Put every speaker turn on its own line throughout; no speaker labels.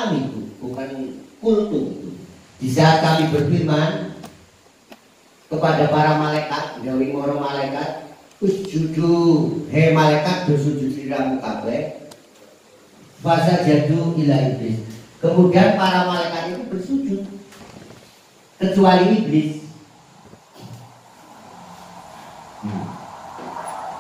kami itu, bukan kultu. Di saat kami berfirman kepada para malaikat, jawing orang malaikat, usjudu, hei malaikat bersujud siramu kabeh. Fasa jadu ila iblis. Kemudian para malaikat itu bersujud kecuali iblis.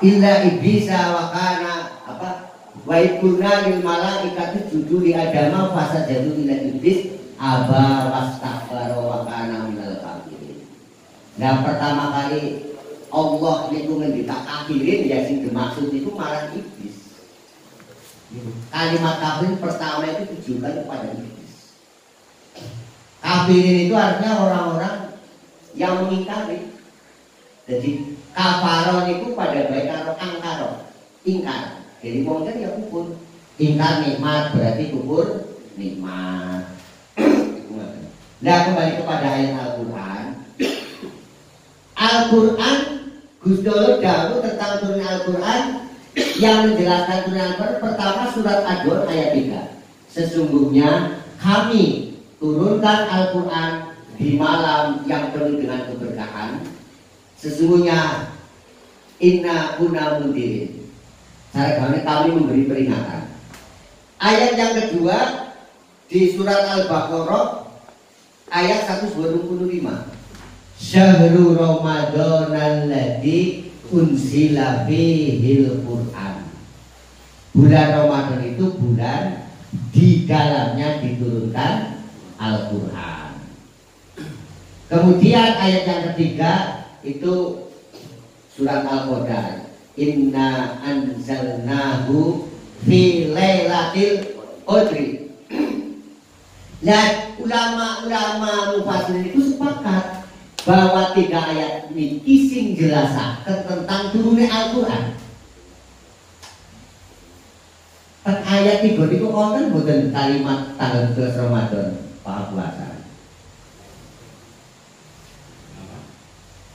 Illa iblisa wa kana apa? Wa ikunna lil malaikati judu li adama fasa jadu ila iblis aba wastakbara wa kana minal kafirin. Nah, pertama kali Allah itu ngendika akhirin ya sing dimaksud itu marang iblis. Kalimat kafir pertama itu ditujukan kepada iblis. Kafirin itu artinya orang-orang yang mengingkari. Jadi kafaron itu pada baik karo angkaro, ingkar. Jadi mungkin ya kufur. Ingkar nikmat berarti kufur nikmat. Nah, kembali kepada ayat Al-Quran. Al-Quran Gusti Allah dahulu tentang turun Al-Quran yang menjelaskan turun Al-Quran pertama surat Ad-Dur ayat 3. Sesungguhnya kami turunkan Al-Quran di malam yang penuh dengan keberkahan. Sesungguhnya inna kunna mundirin. Kami memberi peringatan. Ayat yang kedua di surat Al-Baqarah ayat 125. Syahrul Ramadan alladzi unzila fihil Qur'an. Bulan Ramadan itu bulan di dalamnya diturunkan Al-Qur'an. Kemudian ayat yang ketiga itu surat Al-Qadar. Inna anzalnahu fi lailatul qadri. Nah, ulama-ulama mufassir itu sepakat bahwa 3 ayat ini sing jelasaken tentang turunnya Al-Quran. Kan ayat 3 itu konten bukan kalimat tanggal 12 Ramadan Pak puasa.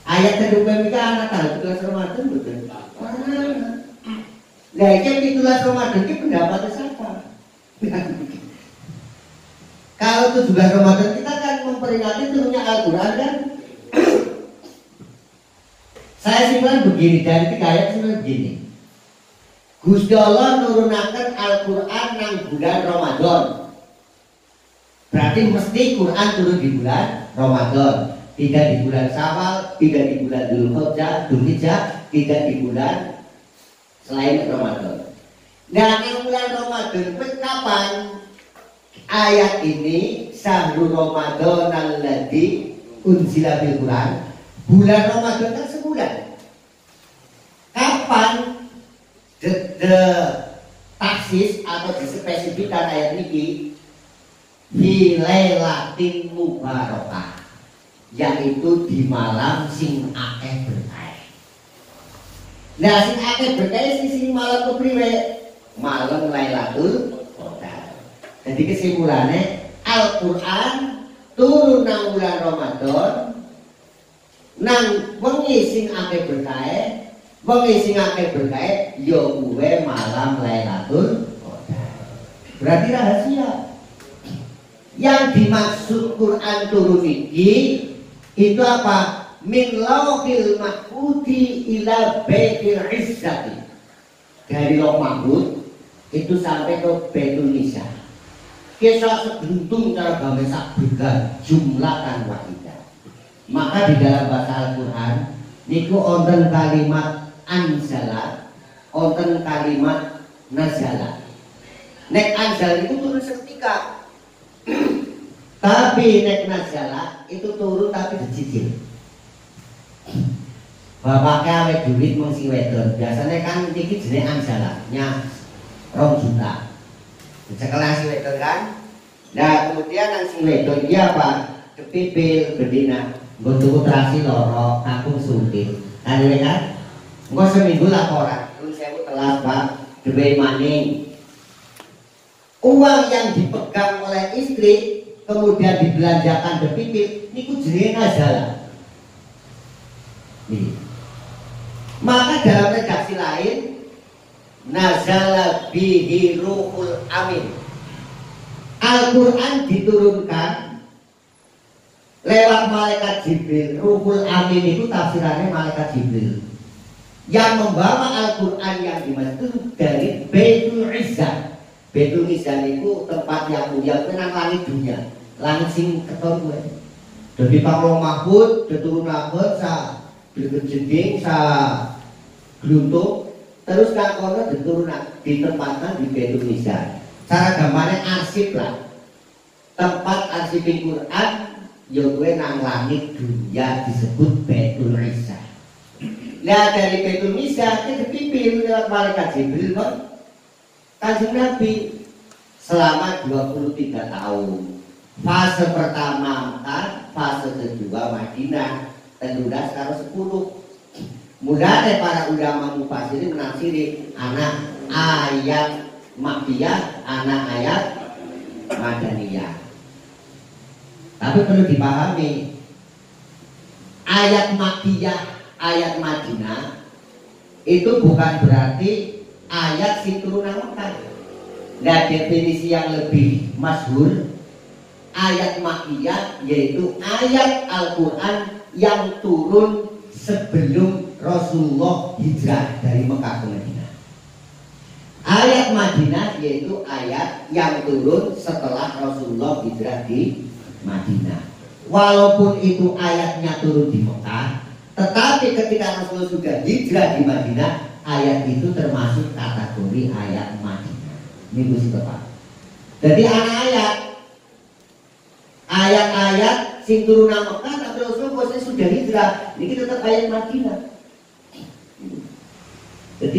Ayat kedua ini anak tanggal 12 Ramadan bukan. Nah, ini 12 Ramadan ini pendapatnya siapa? Kalau 17 Ramadan kita kan memperingati turunnya Al-Quran kan. Saya simpulkan begini, dari 3 ayat simpulkan begini. Gusti Allah nurunaken Al-Quran nang bulan Ramadan. Berarti mesti Quran turun di bulan Ramadan. Tidak di bulan Syawal, tidak di bulan Dzulhijjah, tidak di bulan selain Ramadan. Nah, yang bulan Ramadan kapan? Ayat ini syahrul Ramadan alladzi unzila fil Quran. Bulan Ramadan kan sebulan. Kapan the taksis atau dispesifikkan ayat ini fi lailatin mubarakah, yaitu di malam sing akeh berkah. Nah, sing akeh berkah sing malam kepriwe? Malam Lailatul Qadar. Jadi kesimpulannya Al-Quran turun nang bulan Ramadan nang wengi sing akeh berkah, wengi sing akeh berkah ya kuwe malam Lailatul Qadar. Berarti rahasia. Yang dimaksud Quran turun iki itu apa? Min lauhil mahfudi ila baitil izzati. Dari Lauh Mahfud itu sampai ke Baitul Nisa. Kisah sebentung cara bangsa beda jumlahkan wahidah. Maka di dalam bahasa Al-Quran niku wonten kalimat anzala, wonten kalimat nazala. Nek anzal itu turun seketika. Tapi nek nazala itu turun tapi dicicil. Bapaknya awet duit mung sing wedon. Biasanya kan iki jenenge anzala, nya 2 juta. Sekelas wedon kan. Nah, kemudian nang sing wedon iki apa? Kepipil bedina. Nggo tuku terasi loro, aku suntik. Kan ya kan? Engko seminggu laporan, terus 1000 telat, Pak. Dhewe maning. Uang yang dipegang oleh istri kemudian dibelanjakan depipil niku jenenge nazala. Nih. Maka dalam redaksi lain nazala bihi ruhul amin. Al-Quran diturunkan lewat malaikat Jibril. Ruhul Amin itu tafsirannya malaikat Jibril yang membawa Al-Quran yang dimaksud dari Baitul Izzah. Baitul Izzah itu tempat yang mulia, menang langit dunia, langit sing keton gue. Jadi Pak Mahfud diturunakeun sa bergejending sa gluntung terus kakono ditempatkan di Baitul Izzah. Cara gambarnya arsip lah, tempat arsipin Quran yang gue nang langit dunia disebut Baitul Izzah. Nah dari Baitul Izzah kita dipimpin lewat malaikat Jibril kan Kanjeng Nabi selama 23 tahun. Fase pertama Mekah, fase kedua Madinah, tentunya sekarang 10. Mulai para ulama mufassirin menafsiri anak ayat Makkiyah, anak ayat Madaniyah. Tapi perlu dipahami, ayat Makkiyah, ayat Madinah itu bukan berarti ayat sing turun nang Mekah. Nah, definisi yang lebih masyhur ayat Makkiyah yaitu ayat Al-Quran yang turun sebelum Rasulullah hijrah dari Mekah ke Madinah. Ayat Madinah yaitu ayat yang turun setelah Rasulullah hijrah di Madinah. Walaupun itu ayatnya turun di Mekah, tetapi ketika Rasulullah sudah hijrah di Madinah, ayat itu termasuk kategori ayat Madinah. Ini mesti tepat. Jadi ayat-ayat sing turun nang Mekah tapi Rasulullah sudah hijrah, ini tetap ayat Madinah. Jadi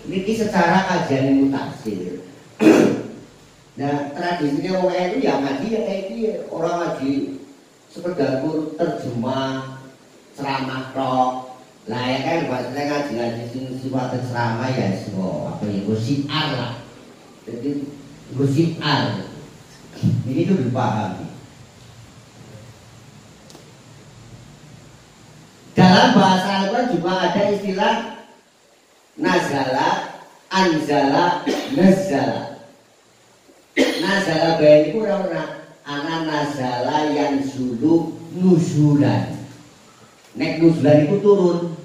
niki secara kajian mutakhir. Nah tradisinya orang itu ya ngaji ya kayak dia, orang ngaji sekedar terjemah ceramah roh. Lah ya kan bahasanya ngaji sifat ceramah ya semua apa ya siar lah. Jadi siar ini tuh dipahami. Dalam bahasa Al-Quran juga ada istilah nazala, anzala, nazala. Nazala bayan itu orang anak nazala yang zulu nuzulan. Nek nuzulan itu turun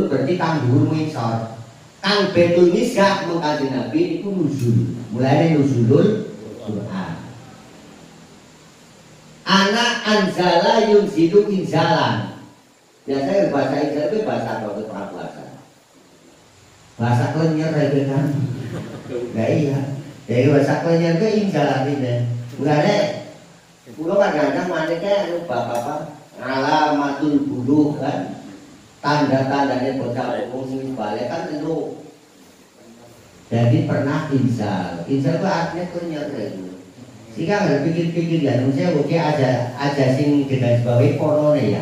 berarti kang dhuwur ngisor. Kang Baitul Izzah mengkaji Nabi itu nuzul. Mulai nuzulul Quran. Anak anzala yunzilu inzalan. Biasanya bahasa Injil itu bahasa apa? Bahasa bahasa kelenyer itu kan. Nah iya. Jadi bahasa kelenyer itu inzalan ini. Mulai pulau kadang-kadang maneknya bapak-bapak alamatul buluh kan. Tanda-tandanya bocah umum sing balik kan itu. Jadi pernah insal itu artinya kelenyer itu. Sehingga nggak pikir-pikir ya, saya oke aja sing garis bawahi porone ya.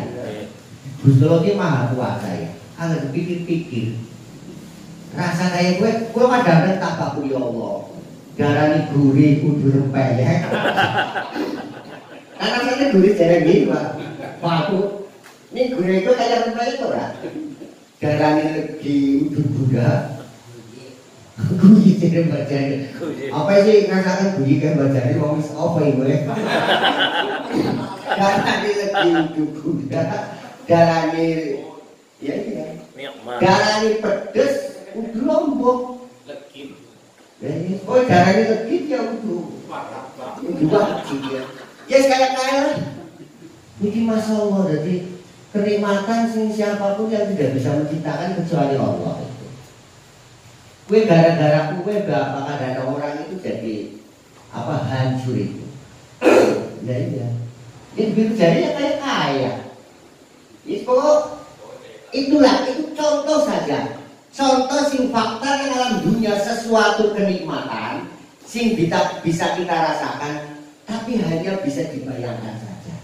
Gusti Allah ini maha kuasa ya. Nggak pikir-pikir. Rasa kayak gue kadang-kadang tak ya Allah. Darani gurih kudu rempeyek. Karena saya gurih jarang gini pak. Pak aku ini gurih itu kayak rempeyek ora. Darani legi udah budak. Gurih jarang bacanya. Apa sih ngerasakan gurih kan bacanya mau mis apa ibu ya? Darani legi udah budak. Darani ya iya. Darani pedes udah lombok. Oh darahnya legit ya udah legit ya. Ya sekali-kali ini masya Allah. Jadi kenikmatan siapapun yang tidak bisa menciptakan kecuali Allah itu. Kue gara-gara kue bapak ada orang itu jadi apa hancur itu. Ya iya. Ini begitu jadinya kayak kaya. Itulah itu contoh saja. Contoh sing fakta yang alam dunia sesuatu kenikmatan sing bisa kita rasakan tapi hanya bisa dibayangkan saja.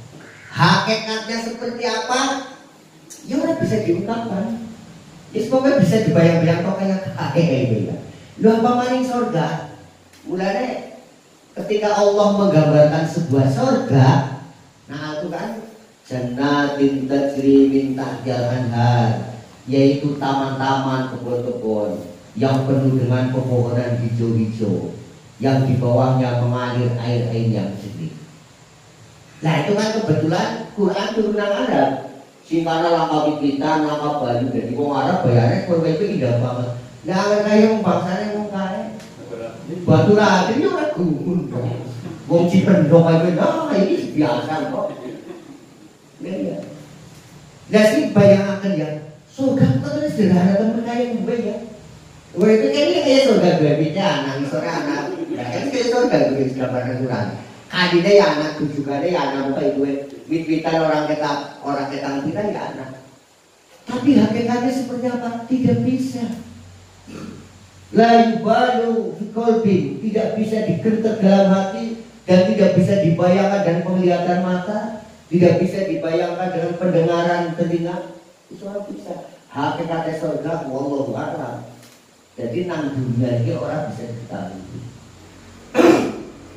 Hakikatnya seperti apa? Ya udah bisa diungkapkan. Ya semoga bisa dibayang-bayangkan kayak itu ya. Lu apa maning surga? Mulanya ketika Allah menggambarkan sebuah surga, nah itu kan jannatin tajri min tahtihal anhar, yaitu taman-taman kebun-kebun yang penuh dengan pepohonan hijau-hijau. yang di bawahnya mengalir air-air yang jernih. Nah itu kan kebetulan Quran turunan Arab. Singkana langkah pipitan, langkah baju, jadi wong Arab bayarnya kalau itu indah banget. Nah agar kaya wong bangsanya wong kaya batu rati itu orang gumun dong. Wong Cipendok aja, nah ini biasa kok. Nah sih bayangkan ya, surga itu sederhana temen kaya gue ya. Gue itu kan ini kayak surga bebeknya anak, sore anak. Nah kan kayak surga gue gambar Quran. Kadinya ya anak, tujuannya ya anak, bukan gue. Wit-witan orang kita kita ya anak. Tapi hakikatnya seperti apa? Tidak bisa. La yubalu fi qalbi, tidak bisa digentar dalam hati dan tidak bisa dibayangkan dengan penglihatan mata, tidak bisa dibayangkan dengan pendengaran telinga. Itu harus bisa. Hakikatnya surga wallahu a'lam. Jadi nang dunia ini orang bisa diketahui.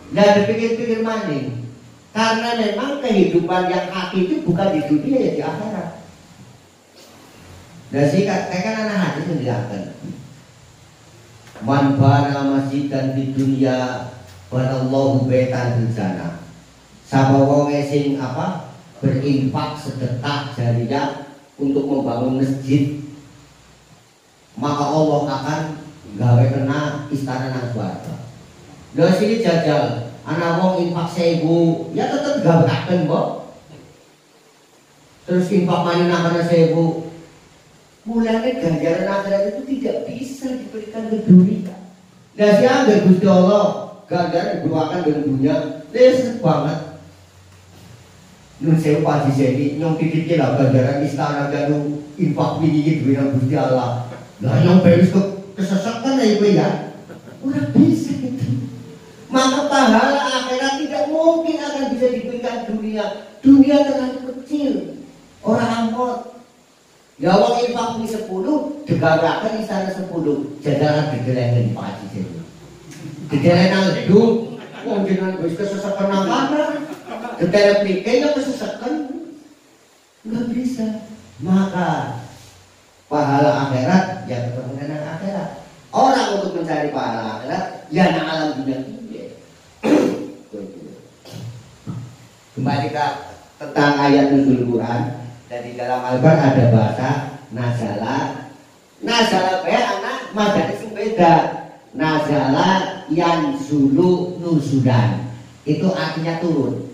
Nah dipikir-pikir maning. Karena memang kehidupan yang hakiki itu bukan di dunia ya di akhirat. Dan sih kan anak hadis menjelaskan. Man bana masjidan di dunia banallahu baitan fil jannah. Sapa wong sing apa? Berinfak sedekah jariyah untuk membangun masjid, maka Allah akan gawe kena istana nang swarga. Lha sini jajal anak wong infak 1000, ya tetep gaweaken kok. Terus infak mani namanya 1000. Mulanya ganjaran akhirat itu tidak bisa diberikan ke dunia. Nah siapa Gusti Allah ganjaran dibuakan dengan dunia, lesek banget. Nun sewu pagi sini nyong titik lah ganjaran istana janu infak ini duit Gusti Allah. Lah nyong beres kesesatan ya ibu ya. Udah bisa itu. Maka pahala akhirat tidak mungkin akan bisa diberikan dunia. Dunia terlalu kecil. Orang angkot. Ya wong infak 10, degarakan istana 10. Jajaran digeleng Pak Haji sini. Digeleng nang ledung. Wong jenengan wis kesesakan nang kamar. Digeleng pikirnya kesesakan. Enggak bisa. Maka pahala akhirat ya ketemu dengan akhirat. Orang untuk mencari pahala akhirat ya nang alam dunia ini. Kembali ke tentang ayat nuzul Quran. Dan di dalam Al-Quran ada bahasa nazala. Nazala bae anak madane sing beda. Nazala yanzulu nuzulan. Itu artinya turun.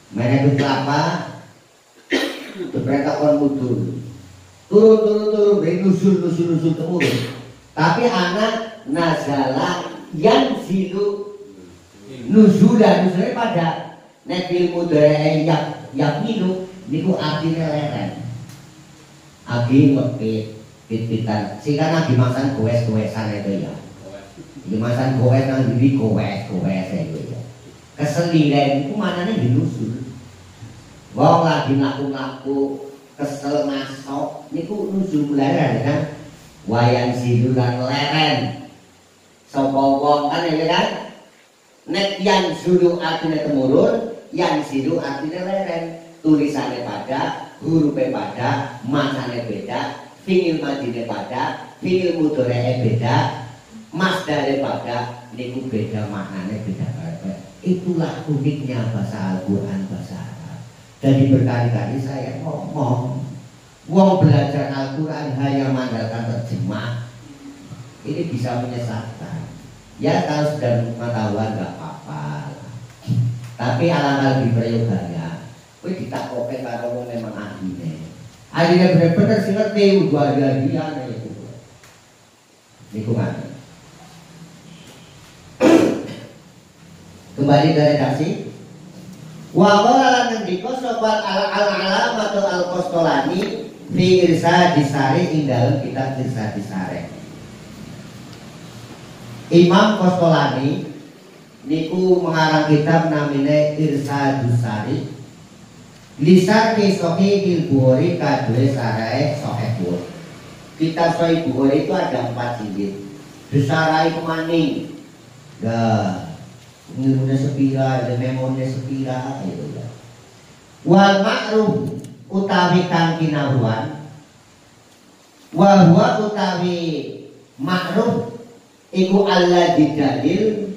Mereka apa? Mereka kon mudur. Turun dari nuzul turun. Tapi anak nazala yanzilu nuzulan. Nuzulnya pada nekil mudare yak minum. Niku artinya leren. Agi ngepit pit-pitan. Sehingga lagi makan goes-goesan itu ya. Di makan goes nang diri goes itu ya. Keseliren itu manane dinusul. Wong lagi ngaku-ngaku kesel masuk niku nusul leren kan. Wayan sidulan leren. Sapa wong kan ya kan. Nek yang zulu artinya temurun, yang sidu artinya leren. Tulisannya pada, hurufnya pada, macanya beda, fi'il madine pada, fi'il mudhari'e beda, masdare pada, niku beda maknanya beda banget. Itulah uniknya bahasa Al-Quran, bahasa Arab. Jadi berkali-kali saya ngomong, wong belajar Al-Quran hanya mengandalkan terjemah, ini bisa menyesatkan. Ya kalau sudah pengetahuan nggak apa-apa, tapi alangkah lebih prayogannya. Kowe ditakoke karo wong memang ahline. Ahline bener-bener sing ngerti uga dia itu. Niku kan. Kembali ke redaksi. Wa qala lan ngendika sapa al-alamatu al-Qastolani fi Irsyad Disari ing dalem kitab Irsyad Disari. Imam Qastolani niku mengarang kitab namine Irsyad Disari. Lisan ke Sahih Bukhari kadue sarai Sahih Bukhari. Kitab Sahih Bukhari itu ada 4 jilid. Disarai kemaning. Dah, ngilmunya sepira, memorinya sepira, gitu ya. Wal ma'ruf utawi kang kinawuan. Wa huwa utawi ma'ruf iku Allah didalil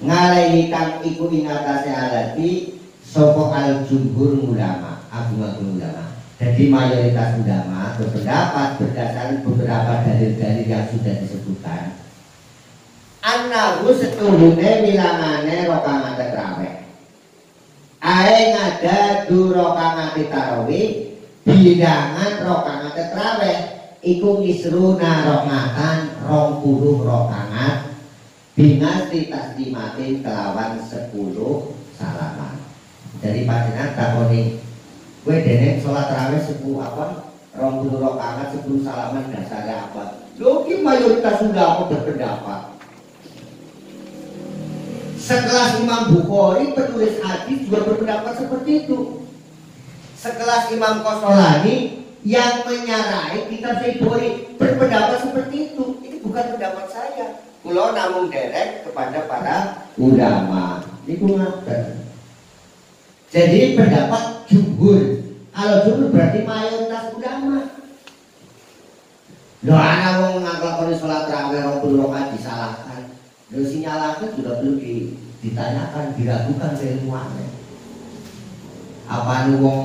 ngalehi kang iku ing atase alati sapa al jumhur ulama, agung-agung ulama. Jadi mayoritas ulama berpendapat berdasarkan beberapa dalil-dalil yang sudah disebutkan. Annahu setuhune wilangane rakaat tarawih. Ae ngada du rakaat tarawih bilangan rakaat tarawih iku misruna rakaatan 20 rakaat binasti taslimatin kelawan 10 salaman. Jadi panjenengan takoni kowe dene salat tarawih 10 apa? 20 rakaat 10 salaman dasarnya apa? Lho ki mayoritas ulama berpendapat. Sekelas Imam Bukhari penulis hadis juga berpendapat seperti itu. Sekelas Imam Qasolani yang menyarai kitab Sahih Bukhari berpendapat seperti itu. Ini bukan pendapat saya. Kulo namung derek kepada para ulama. Ini ngaten. Jadi pendapat jumhur. Kalau jumhur berarti mayoritas ulama. Loh ana wong nglakoni salat tarawih 20 rakaat disalahkan. Loh sinyalake juga perlu ditanyakan, diragukan keilmuannya. Apa nu wong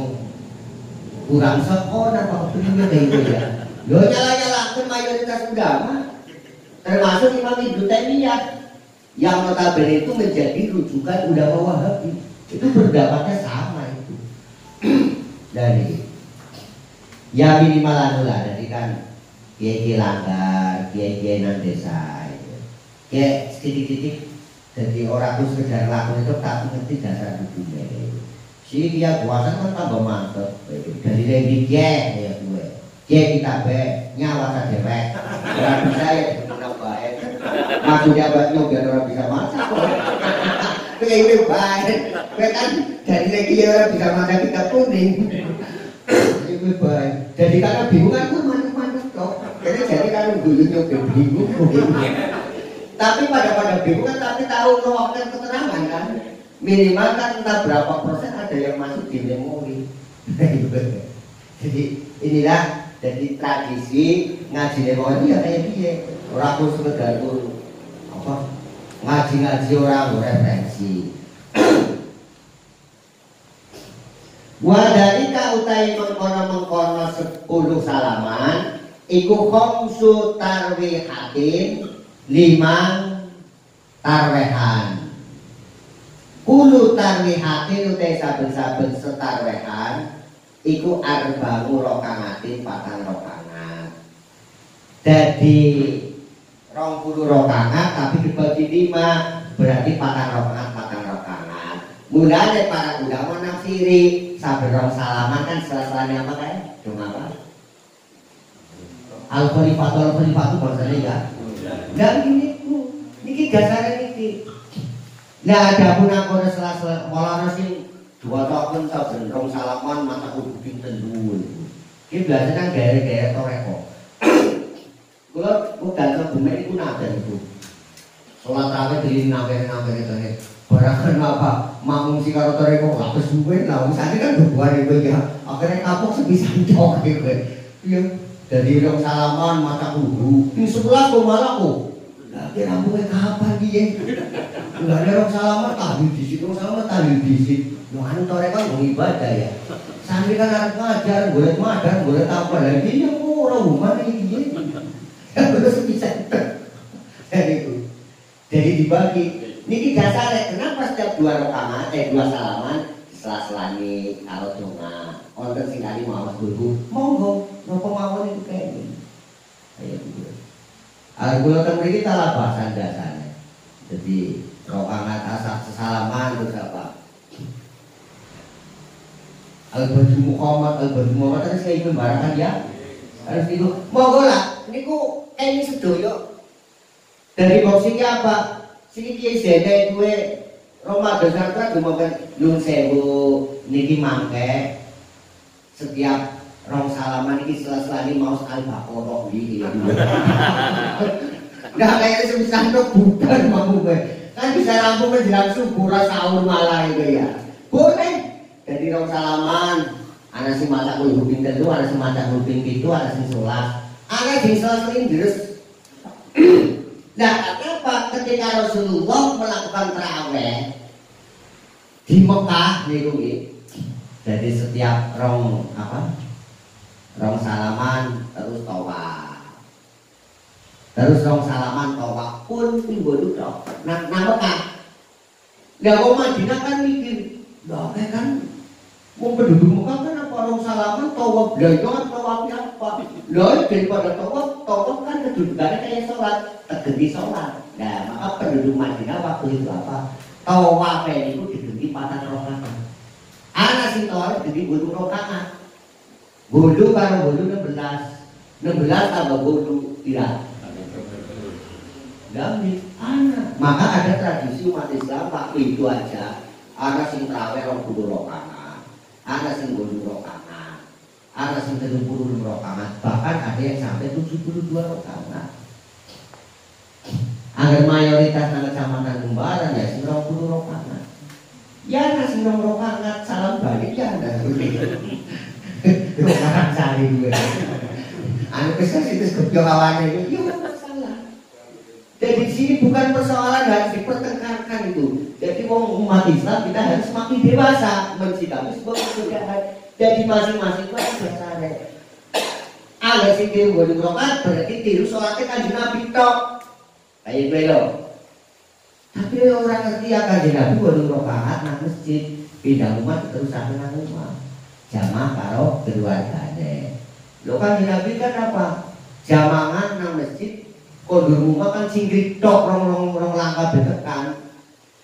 kurang sekolah apa begini itu ya? Loh nyala-nyalakan mayoritas ulama. Termasuk Imam Ibnu Taimiyah yang notabene itu menjadi rujukan ulama Wahabi. Itu pendapatnya sama itu. Dari ya minimal anu lah, jadi kan kiai langgar, kiai nan desa itu. Kayak sedikit-sedikit jadi orang tuh sekedar lakukan itu tak ngerti dasar hukumnya. Si dia puasa kan tambah mantep. Dari yang ya gue. Kiai kita be nyawa tak dewek. Orang bisa ya gimana baik. Maksudnya buatnya biar orang bisa masak. Kayak ini baik. Kan dari lagi orang bisa masak kita kuning. Ini baik. Jadi karena bingung kan gue mantep kok. Jadi kan dulunya bingung. Tapi pada bingung kan, tapi tahu mewakilkan keterangan kan. Minimal kan entah berapa persen ada yang masuk di memori. Jadi inilah jadi tradisi ngaji memori ya kayak dia. Orang pun sekedar apa ngaji orang referensi. Wadari kautai mengkono 10 salaman iku khamsu tarwihatin 5 tarwehan. Kulu tarwihatin utai saben-saben setarwehan iku arba'u rakaat 4 rakaat. Jadi 20 rakaat tapi dibagi 5 berarti 4 rakaat. Mulane para ulama nafsiri saben rong salaman kan selasane apa kae? Dong apa? Al-Khalifatu bahasane ya. Lah niki dasare niki. Lah ada pun aku sela-sela malah sing dua tahun saben rong salaman mata kudu pinten dhuwur. Iki biasa kan gaya-gaya toreko. Kula udan kebumen iku nadan itu. Salat tarawih di nambah-nambah itu. Barang apa mamung si karo toreko lapis duwe lah wis kan bubar itu ya. Akhirnya kapok sepisan tok gitu. Iya. Dari rong salaman mata kudu di 11 kok malah kok. Lah kira rambutnya kapan dia? Enggak ada rong salaman tahlil disik, rong salaman tahlil disik. Noh anu toreko kan ibadah ya. Sambil kan arep ngajar, golek madan, golek apa lagi ya ora umane iki. Ya terus bisa. Itu. Jadi dibagi. Niki dasare kenapa setiap 2 rakaat 2 salaman selas-selani kalau donga. Wonten sing kali mawas dulu. Monggo, napa mawon itu kayak ini. Ayo gitu. Kula kan mriki talabasan dasarnya. Jadi rakaat asar sesalaman terus apa? Al-Badu Muhammad tadi saya ingin barakan ya. Harus itu. Monggo lah, niku ini sedoyo. Dari boxingnya apa? Sini kiai sene gue Ramadan sarta dumakan nyun sewu niki mangke setiap rong salaman iki sela-selani mau sekali Baqarah iki. Nah kayaknya semisal kok bukan mau gue. Kan bisa rampung menjelang subuh sahur malah itu ya. Boleh. Jadi rong salaman ana sing masak kudu pinten lu, ana sing masak kudu pintu, ana sing salat. Ana sing salat sing deres. Nah, kenapa ketika Rasulullah melakukan tarawih di Mekah niku nggih. Jadi setiap rong salaman terus tawaf. Terus rong salaman tawaf pun timbul tok. Nah, Mekah. Lah wong Madinah kan mikir, lha kan wong penduduk Mekah kan apa rong salaman tawaf blanjo tawaf apa? Lha daripada tawaf kan kedudukannya kayak sholat, tegenti sholat. Nah, maka penduduk Madinah waktu itu apa? Tawaf itu digenti 4 rakaat. Ana sing tawaf digenti 8 rakaat. Wudu karo wudu 16 tambah wudu tidak. Gambit, anak. Maka ada tradisi umat Islam waktu itu aja. Anak sing tarawih 20 rakaat, anak sing 20 rakaat, anak sing 70 rakaat, bahkan ada yang sampai 72 rakaat. Agar mayoritas anak kecamatan Jembaran ya sing 20 rakaat. Ya anak sing 20 rakaat salam balik ya ada. Rakaat sari gue. Anu kesas itu kebiok awane itu. Jadi di sini bukan persoalan harus dipertengkarkan itu. Jadi umat Islam kita harus semakin dewasa mensikapi sebuah perbedaan. Jadi masing-masing itu ada cara. Ada sing tiru 20 rakaat berarti tiru sholatnya Kanjeng Nabi tok. Kayak gue loh. Tapi orang ngerti ya Kanjeng Nabi 20 rakaat nang masjid, pindah rumah terus sampai nang rumah. Jamaah karo keluargane. Lo Kanjeng Nabi kan apa? Jamaah nang masjid. Kondur rumah kan singkrik tok rong langkah dekekan.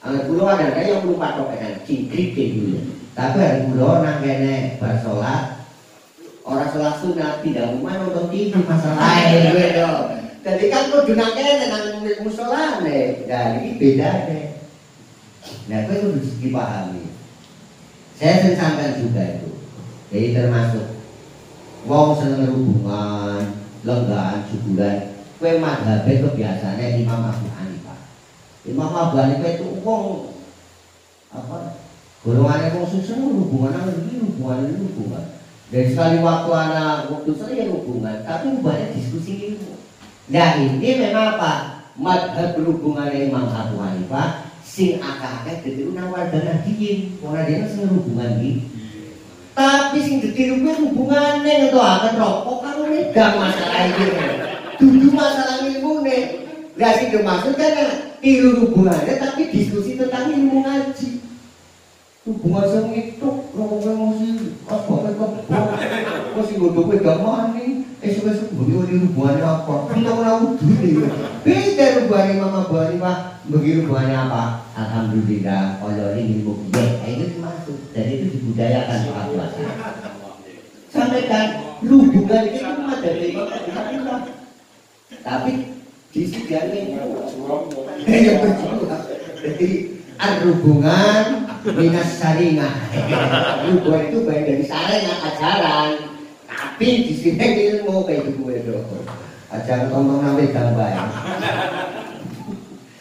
Kulo ada yang belum patok kan singkrik gitu. Tapi hari kulo nang kene bar salat orang salat sunat tidak rumah nonton TV masalah gue do. Jadi kan kudu nang kene nang musala nih. Nah ini beda deh. Nah itu kudu dipahami. Saya sering sampaikan juga itu. Jadi termasuk wong seneng hubungan, lenggahan, jubulan. Kue madhabe kebiasaannya Imam Abu Hanifah. Imam Abu Hanifah itu wong apa? Golongannya wong susah hubungan ini hubungan. Dan sekali waktu anak waktu saya hubungan, tapi banyak diskusi ilmu. Nah ini memang apa? Madhab berhubungannya Imam Abu Hanifah sing akeh ditiru nang warga nadiyin. Wong nadiyin sing hubungan iki. Tapi sing ditiru kuwi hubungane to akan rokok karo megang masalah iki. Dudu masalah ilmu nih. Gak sih dimaksud kan tiru hubungannya tapi diskusi tentang ilmu ngaji. Hubungan sama itu ngomong sih apa masih bodoh gak mani. Esok boleh hubungannya apa? Kita mau dulu. Beda hubungannya Mama Bani Pak. Begitu hubungannya apa? Alhamdulillah Allah ini ilmu dia. Itu dimaksud. Dan itu dibudayakan soal puasa. Sampaikan hubungan itu cuma dari Mama. Tapi di sini yang berjuang. Jadi hubungan minas saringan. Hubungan itu baik dari saringan ajaran. Tapi di sini ilmu kayak gue dong. Ajaran ngomong namanya gambar.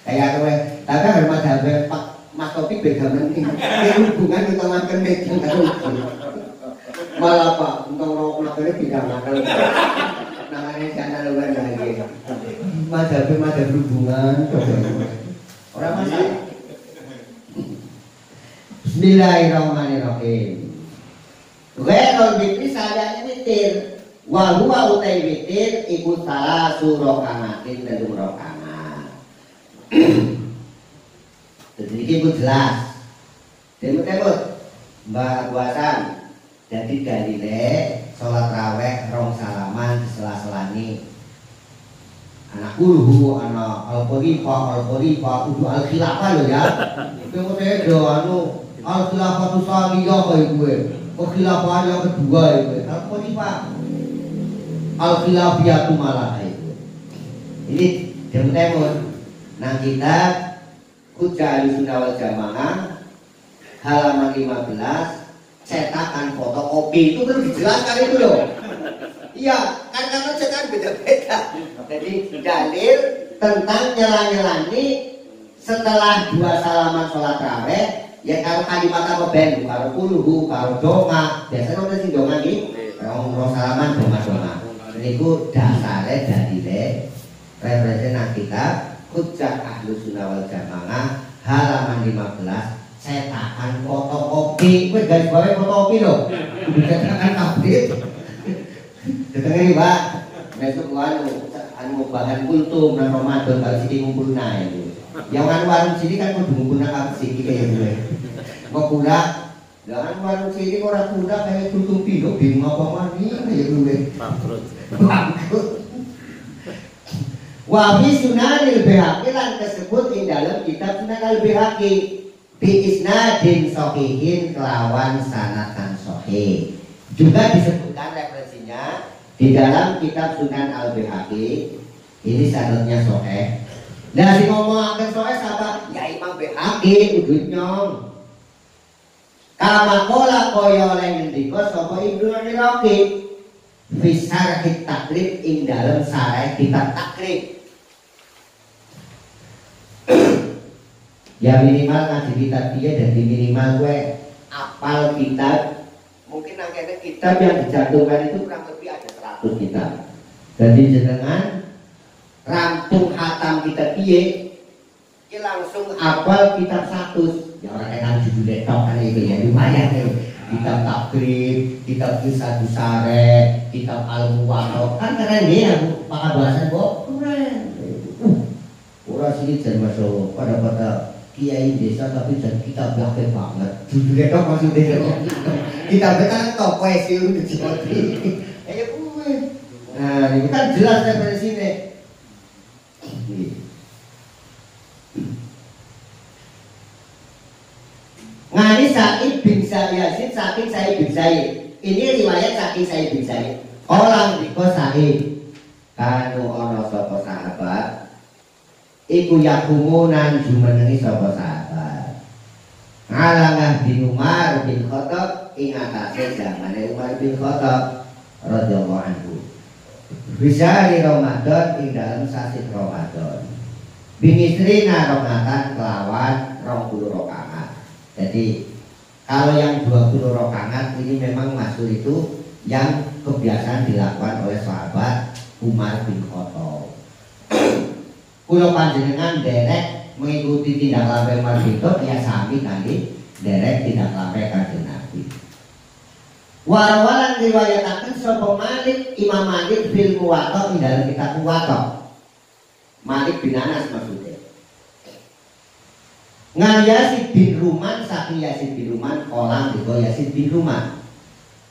Kayak gue. Tapi harus ada Pak Mas Topi beda penting. Hubungan kita makan megang malah Pak untuk ngomong makannya tidak makan. Namanya sana luar lagi. Madhab berhubungan. Orang masalah. Bismillahirrahmanirrahim. Ghairul witri sadane witir. Wa huwa utai witir iku salah surokamatin dalem rokamat. Jadi ini jelas. Demut-demut Mbak Buasan. Jadi dalile sholat raweh rong salaman sela-selani. Anak kulhu, anak al-qurifah, udu al-khilafah loh ya. Itu do anu al-khilafah tu saliyah kayak gue. Khilafah yang kedua itu. Al-qurifah, al-khilafiyah tu malah itu. Ini demut-demut. Nah kita Hujjah Sunnah wal Jamaah halaman 15 cetakan fotokopi itu kan dijelaskan itu loh. Iya, kan karena cetakan beda-beda. Jadi dalil tentang nyela-nyelani setelah 2 salaman sholat raweh ya kalau kalimat apa ben, kalau kuluhu, kalau donga, biasanya udah sing donga nih, kalau salaman donga. Ini ku dasarnya dalile referensi kita Hujjah Ahlus Sunnah wal Jamaah halaman 15 cetakan fotokopi. Kowe garis bawahe fotokopi lho. Cetakan tablet. Dengar Pak. Besok anu bahan kultum nang Ramadan kalau sini ngumpulna itu. Yang warung sini kan kudu ngumpulna kabeh sini kaya gue. Kok pula jangan warung sini orang kuda kayak kultum pilo bingung apa mani kaya gue. Bangkrut. Wa fi Sunanil Baihaqi lan tersebut di dalam kitab Sunan Al-Baihaqi bi isnadin sahihin kelawan sanatan sahih. Juga disebutkan referensinya di dalam kitab Sunan Al-Baihaqi. Ini sanadnya sahih. Lah sing ngomongaken sahih sapa? Ya Imam Baihaqi udut nyong. Kama qala kaya oleh ngendika sapa Ibnu Iraqi fi syarh takrib ing dalam syarah kitab takrib. Ya minimal ngaji kitab dia dan minimal gue apal kitab. Mungkin akhirnya kitab yang dijatuhkan itu kurang lebih ada 100 kitab. Jadi jenengan rampung hatam kitab dia langsung apal kitab 100. Ya orang yang judulnya tok kan itu ya lumayan ya. Kitab takrib, kitab kisah Busare, kitab Al-Muwatta kan keren ya pakai bahasa kok keren. Orang sini jangan masuk pada kiai desa tapi dan kitab belakang banget. Judulnya dong maksudnya kitabnya kan top poesi udah jadi. Kayak gue. Nah ini kan jelas dari sini. Ngani Sa'id bin Yazid saking Sa'id bin Zaid. Ini riwayat saking Sa'id bin Zaid. Orang diko Sa'id kanu ono sapa sahabat iku yakumunan jumenengi sapa sahabat Alangah bin Umar bin Khattab ing atase zamane Umar bin Khattab radhiyallahu anhu bisa di Ramadan ing dalam sasi Ramadan bingisrina romatan kelawan 20 rakaat. Jadi kalau yang 20 rakaat ini memang masuk itu yang kebiasaan dilakukan oleh sahabat Umar bin Khattab. Kulo panjenengan derek mengikuti tindak lampah Umar bin Khattab ya sami kali derek tindak lampah Kanjeng Nabi. Warawalan riwayataken sapa Malik Imam Malik fil Muwatta di dalam kitab Muwatta. Malik bin Anas maksudnya. Ngan Yazid bin Ruman saking Yazid bin Ruman kolam diko Yazid bin Ruman.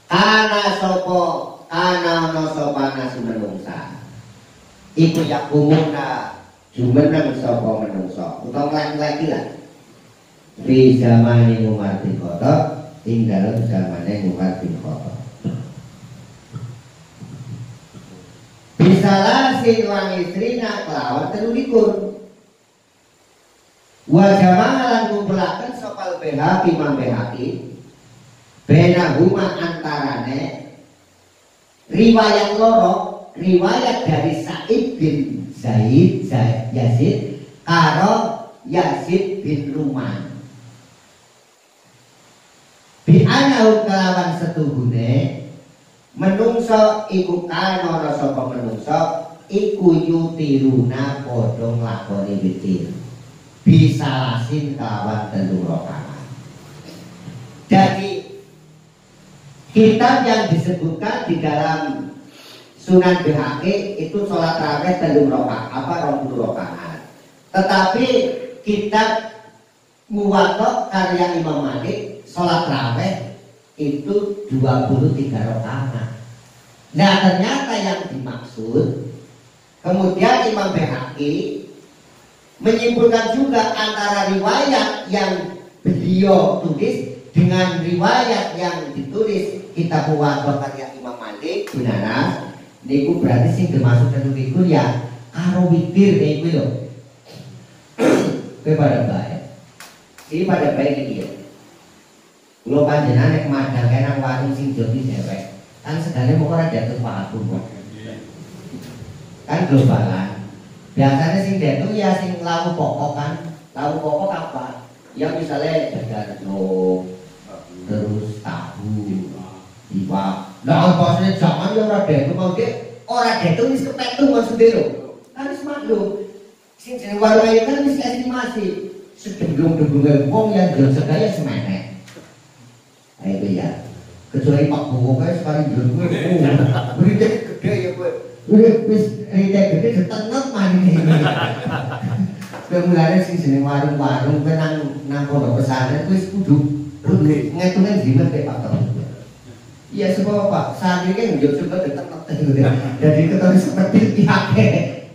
Kana sopo kana ono sopana sumenungsa. Iku yakumuna jumeneng sopo menungso. Utawa lagi lah. Di zamane Umar bin Khattab ing dalam zamane Umar bin Khattab. Bisalah silwan istrina kelawan 13. Wajah lan kumpulaken sopal Baihaqi Imam Baihaqi benahuma antarane riwayat loro, riwayat dari Sa'id bin Yazid karo Yazid bin Ruman bi ana kelawan setuhune menungso iku kana sapa menungso iku yutiruna padha nglakoni witir bisa lasin kawan telur rakaat. Jadi kitab yang disebutkan di dalam Sunan Baihaqi itu sholat tarawih telur rakaat apa 20 rakaat. Tetapi kitab Muwatta karya Imam Malik sholat tarawih itu 23 rakaat. Nah ternyata yang dimaksud kemudian Imam Baihaqi menyimpulkan juga antara riwayat yang beliau tulis dengan riwayat yang ditulis kitab Muwatta karya Imam Malik bin Anas niku berarti sing dimaksud niku ya karo witir niku lho. Kowe pada bae. Iki pada bae iki ya. Kula panjenengan nek madhake nang warung sing jogi dewek, kan segane mung ora jatuh paku kok. Kan globalan. Biasanya sing itu ya sing lauk pokok kan. Lauk pokok apa? Ya misalnya gardo, terus tahu, iwak. Nah, pasnya zaman ya ora detu mau dek, ora detu wis kepetu maksudnya lho. Harus maklum. Sing jeneng warung ayu kan wis estimasi. Sedendung-dendunge wong yang jual segaya semenek. Ayo ya. Kecuali Pak Bowo kae sekali jual gue. Berita gede ya gue. Wis berita gede setenet manine. Kemulane sing jeneng warung-warung nang pondok pesantren wis kudu ngetune jimat kayak Pak Bowo. Iya sebab Pak, santri kan njuk coba tetenet. Jadi ketemu seperti pihake.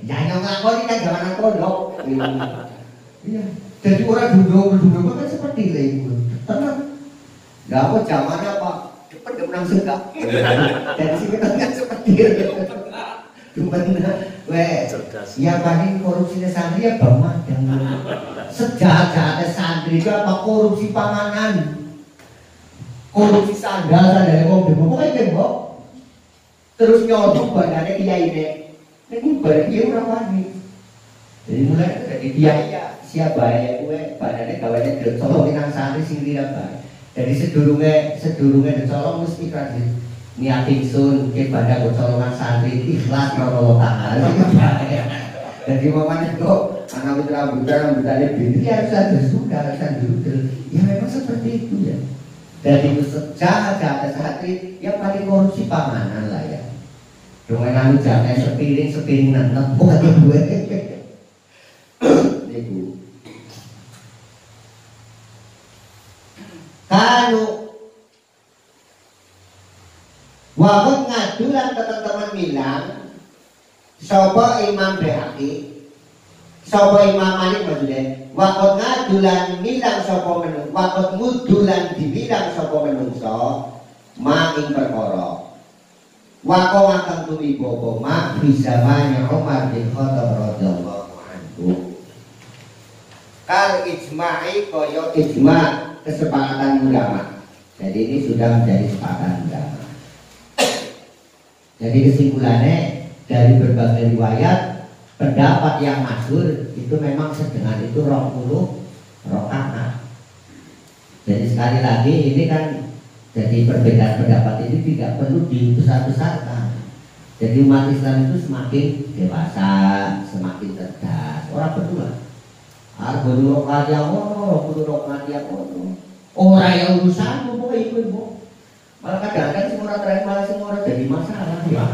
Ya yang nglakoni kan zaman pondok. Iya. Jadi orang duduk kan seperti itu. Tenang. Enggak apa zamannya Pak. Cepat dia menang segak. Dari sini kan seperti itu. Benar. Ya paling korupsinya santri ya bang sejahat-jahatnya santri itu apa korupsi panganan. Korupsi sandal dari mobil. Pokoknya tembok. Terus nyodok badannya kiai ini. Ini badan dia orang wani. Jadi mulai dari kiai ya. Siapa ya gue badannya kawannya dicolong nang santri sing tidak baik. Jadi sedurunge dicolong mesti kan niat ingsun ke badan colongan santri ikhlas kalau tahan. Jadi mamanya kok anak putra rambutnya binti harus ada sudah harus duduk. Ya memang seperti itu ya. Jadi jahat santri yang paling korupsi panganan lah ya. Dengan anu jahatnya sepiring nenek buat gue. Ibu. Kanu waktu ngadulan ke teman-teman bilang sapa Imam Baihaqi sapa Imam Malik maksudnya waktu ngadulan bilang sapa menungso waktu ngudulan dibilang sapa menungso maing perkara waktu akan tuli bobo mak bisa banyak Umar bin Khattab radhiyallahu anhu kal ijma'i koyo ijma' kesepakatan ulama. Jadi ini sudah menjadi kesepakatan ulama. Jadi kesimpulannya dari berbagai riwayat pendapat yang masyhur itu memang sedengan itu 20 rakaat. Jadi sekali lagi ini kan jadi perbedaan pendapat ini tidak perlu dibesar-besarkan. Jadi umat Islam itu semakin dewasa, semakin cerdas. Orang berdua. Argo rokaat yang kudu rokaat yang orang yang urusan pokoknya ikut malah kadang-kadang semua orang terakhir malah semua orang jadi masalah ya.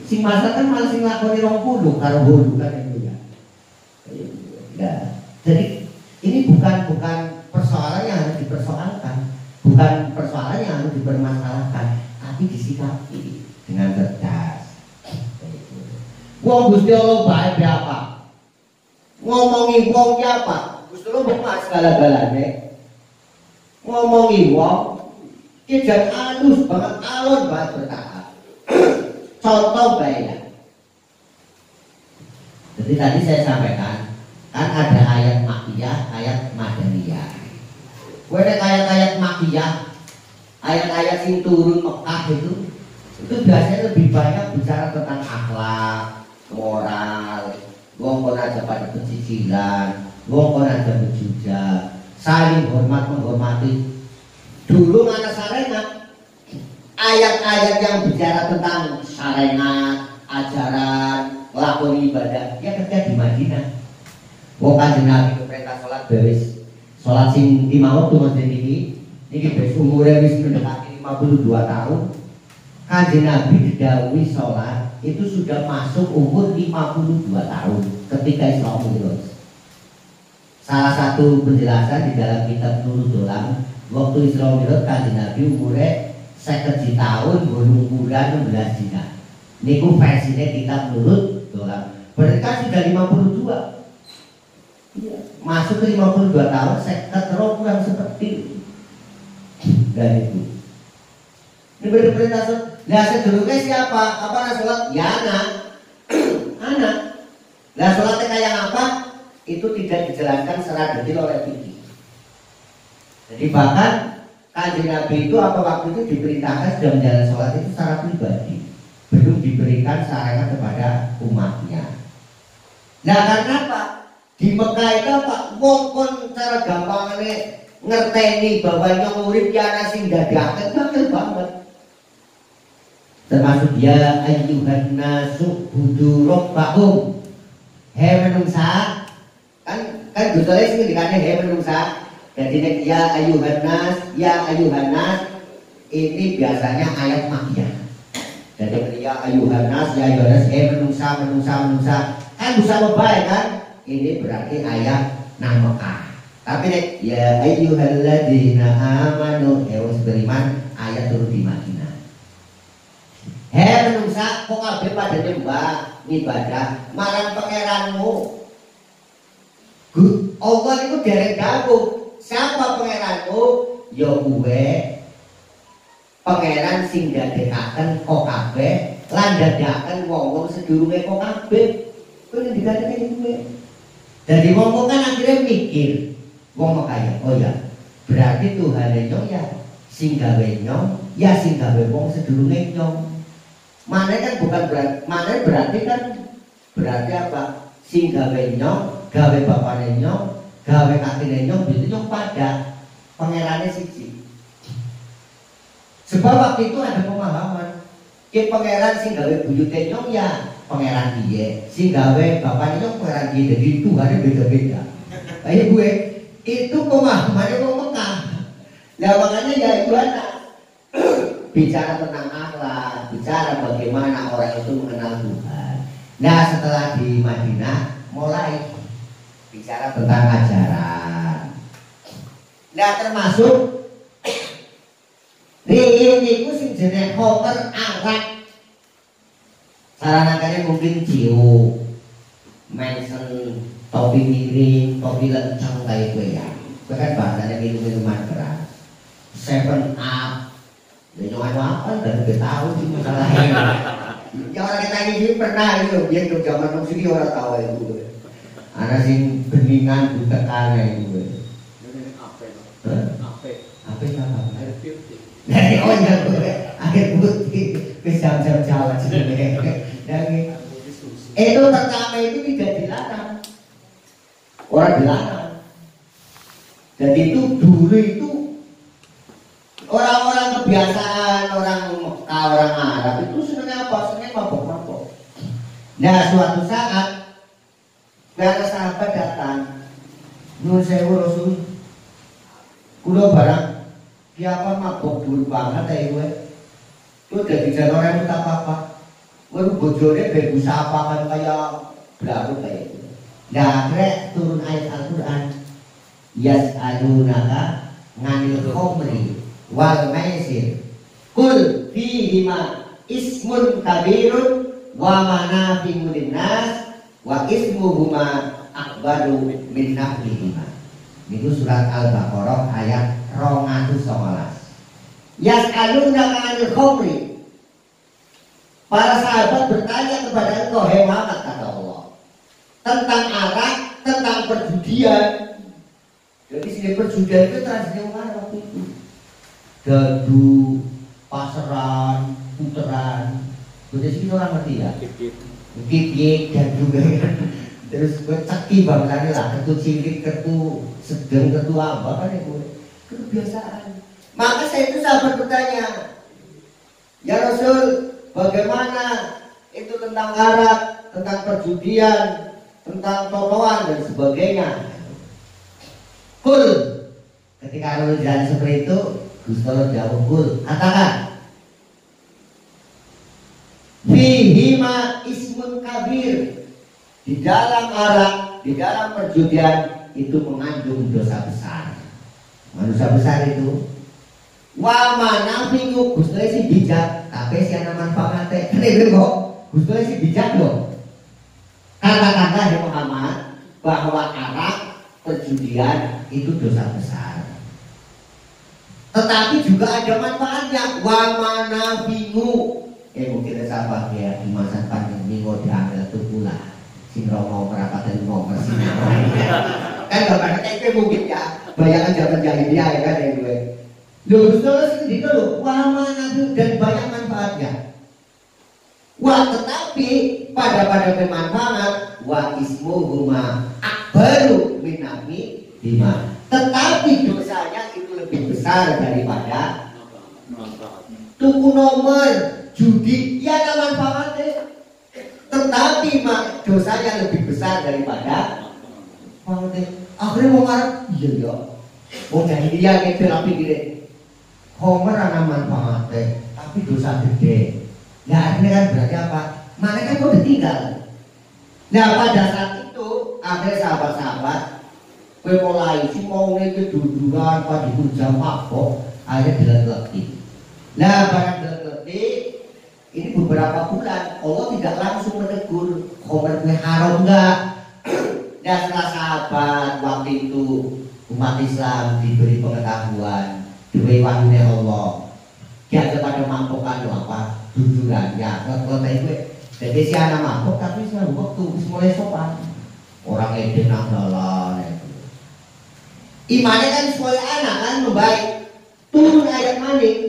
Si masalah kan malah sing lakoni 20 karo bolu kan itu ya. Ya. Jadi ini bukan persoalan yang harus dipersoalkan, bukan persoalan yang harus dipermasalahkan, tapi disikapi dengan cerdas. Wong Gusti Allah baik apa? Ngomongin wong apa? Gusti Allah bukan segala-galanya. Ngomongin wong kita halus banget, alon banget bertahap. Contoh baik. Jadi tadi saya sampaikan kan ada ayat makiyah, ayat madaniyah. Ada ayat-ayat makiyah, ayat-ayat yang turun Mekah itu biasanya lebih banyak bicara tentang akhlak, moral. Wong kon aja pada pencicilan, wong kon aja berjujur, saling menghormati. Dulu mana sarengat, ayat-ayat yang bicara tentang sarengat, ajaran, lakoni ibadah, ya ketika di Madinah. Wong Kanjeng Nabi perintah sholat beres, sholat sing 5 waktu masjid ini beres umurnya wis mendekati 52 tahun. Kanjeng Nabi didhawuhi sholat itu sudah masuk umur 52 tahun ketika Isra Mi'raj. Salah satu penjelasan di dalam kitab Nurul Dolam, waktu Isra Mi'raj Kanjeng Nabi umurnya 50 tahun 8 bulan 16 dina. Niku versinya kitab Nurul Dolam. Berarti kan sudah 52. Iya. Masuk ke 52 tahun, 50 kurang seperti itu. Dan itu. Ini berperintah sholat. Lah sedulurnya siapa? Apa sholat? Ya anak. Anak. Lah sholatnya kayak apa? Itu tidak dijelaskan secara detail oleh fikih. Jadi bahkan Kanjeng Nabi itu apa waktu itu diperintahkan sudah menjalani sholat itu secara pribadi, belum diberikan sarangan kepada umatnya. Nah karena apa? Di Mekah itu apa? Wong kon cara gampangnya ngerteni bahwa yang urip ya ana sing dadakan gampang banget. Termasuk ya ayyuhan nasu budu rabbakum. Hei menungsa, kan Gusti Allah sing dikane he menungsa. Jadi nek ya ayuhan nas ini biasanya ayat makiyah. Jadi ya ayuhan nas he menungsa kan bisa baik kan? Ini berarti ayat nang Mekah. Tapi nek ya ayyuhalladzina amanu wis beriman ayat turun di Madinah. He menungsa kok kabeh pada nyembah ibadah marang pangeranmu. Allah itu derek gabung. Siapa pangeranmu? Ya kuwe pangeran sing dadekaken kok kabeh lan dadaken wong-wong sedurunge kok kabeh. Kuwi dikatakan kuwe. Jadi wong kan akhirnya mikir, wong kaya, oh ya, berarti Tuhan nyong ya sing gawe nyong, ya sing gawe wong sedurunge nyong. Mana kan bukan berarti kan berarti apa? Sing gawe nyong, gawe bapane nyong, gawe kakine nyong, itu nyong pada pangerane siji. Sebab waktu itu ada pemahaman, ke pangeran sing gawe buyute nyong ya pangeran piye, sing gawe bapane nyong pangeran piye, jadi Tuhannya beda-beda. Ayo gue, itu pemahamannya mau Mekah. Nah makanya ya itu ada bicara tentang akhlak, bicara bagaimana orang itu mengenal Tuhan. Nah setelah di Madinah mulai bicara tentang ajaran. Nah termasuk ini ku sing jenenge koper arak. Saranannya mungkin Cio, Manson, topi miring, topi lencang kayak gue ya. Gue kan bahasanya minuman keras. 7 Up, minuman apa? Dan gue tahu sih masalahnya. Ya orang kita ini pernah itu, dia tuh zaman sini orang tahu itu. Ada sing beningan buta kane itu. Apa apa? Dari orang gue, akhir putih, jam-jam jalan sini. Itu pertama itu tidak dilarang, orang dilarang. Jadi itu dulu itu orang-orang kebiasaan orang Mekah, orang Arab itu senangnya apa? Senangnya mabok-mabok. Nah suatu saat para sahabat datang, nyuwun sewu Rasul, kulo barang siapa mabok dulu banget ya gue. Itu udah dijalan orang itu tak apa-apa. Waduh bojone bebu sapa kan kayak berapa kayak itu. Nah akhirnya turun ayat Al-Quran, yas'alunaka nganil khomri wal maisir kul fihima ismun kabirun wa manafi'u linnas wa ismuhuma akbaru min naf'ihima. Itu surat Al-Baqarah ayat 219. Yas'alunaka nganil khomri. Para sahabat bertanya kepada engkau, hai Muhammad, kata Allah, tentang arak, tentang perjudian. Jadi sini perjudian itu tradisi mana waktu itu? Dadu, pasaran, puteran. Jadi sini orang ngerti ya? Kikik dan juga kan. Terus ceki bangunan lah, ketu cilik, ketu sedang, ketu apa kan itu? Kebiasaan. Maka saya itu sahabat bertanya, ya Rasul, bagaimana itu tentang arak, tentang perjudian, tentang totoan dan sebagainya. Kul, ketika lu jalan seperti itu, Gusti Allah jawab kul, katakan, fihima ismun kabir. Di dalam arak, di dalam perjudian itu mengandung dosa besar. Dosa besar itu wa manafi'u Gusti si bijak, tapi si ana manfaate. Kene kok Gusti si bijak loh. Kata-kata ya Muhammad bahwa arak perjudian itu dosa besar. Tetapi juga ada manfaatnya wa manafi'u. Mungkin sahabat ya di masa pandemi mau diambil tuh pula. Sing romo perapatan mau persin. Kan bapak kita mungkin ya bayangan zaman jahiliyah ya kan yang gue. Loh, Gusti sendiri loh, wah mana dan banyak manfaatnya. Wah, tetapi pada bermanfaat, wah ismuhuma akbaru min naf'ihima. Tetapi dosanya itu lebih besar daripada tuku nomor judi, ya ada manfaatnya. Tetapi dosanya lebih besar daripada Akhirnya mau ngarep, iya ya. Mau jahiliyah gitu tapi gini. Homer ana manfaatnya, tapi dosa gede. Ya akhirnya kan berarti apa? Mereka kan udah tinggal. Nah pada saat itu akhirnya sahabat-sahabat mulai si mau itu duduran pada jam mabok akhirnya diletih. Nah barang diletih ini beberapa bulan Allah tidak langsung menegur Homer haram enggak. Dan setelah sahabat waktu itu umat Islam diberi pengetahuan diberi wahyunya Allah dia kepada mampukan apa duduran ya kalau itu jadi si anak mabuk tapi saya waktu mulai sopan orang ede nang dalan imannya kan sekolah anak kan membaik turun ayat maning.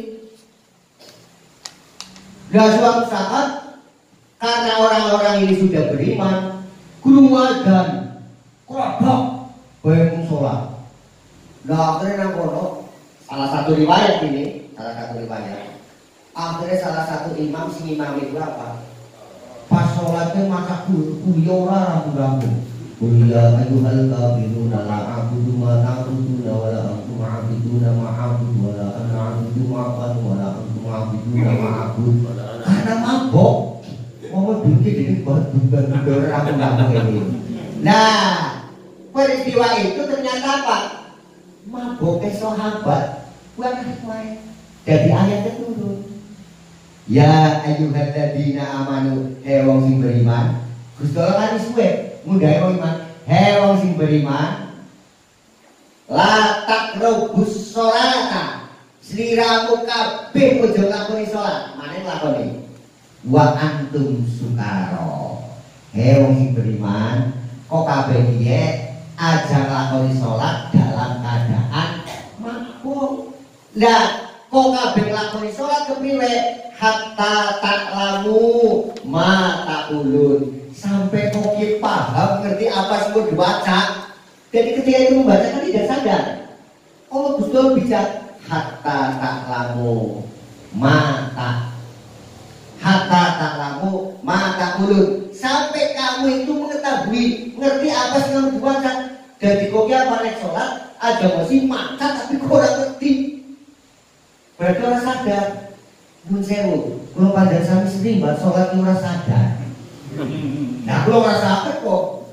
Dan suatu saat karena orang-orang ini sudah beriman keluar dan kodok bayang sholat. Nah akhirnya nang kono salah satu riwayat akhirnya salah satu imam si imam itu apa pas sholatnya masa kuyora rambu-rambu kuliah ayuhal kafiruna la a'budu ma ta'buduna wa la antum a'buduna ma a'budu wa la ana a'budu ma a'budu wa la antum a'buduna ma a'budu karena mabok mau dikit ini bener-bener rambu-rambu ini. Nah peristiwa itu ternyata apa? Maboknya sahabat buat jadi ayatnya turun. Ya ayyuhalladzina amanu wong sing beriman. Gusti Allah kan suwe ngundhae wong iman. Wong sing beriman la taqrabus sholata. Sliramu kabeh ojo nglakoni salat. Mane nglakoni. Wa antum sukara. Wong sing beriman kok kabeh piye aja nglakoni salat dalam keadaan mabuk. Lah kok kabeh nglakoni salat kepriwe? Hatta taklamu ma taqulun sampai kok paham ngerti apa sih mau dibaca. Jadi ketika itu membaca kan tidak sadar. Allah Gusti Allah bicara hatta taklamu ma taqulun sampai kamu itu mengetahui ngerti apa sih yang dibaca. Jadi kok apa nek sholat ada masih makan tapi kurang ngerti. Berarti orang sadar. Mun sewu, kalau pada sami sering buat sholat itu rasa sadar. Nah kalau rasa apa kok?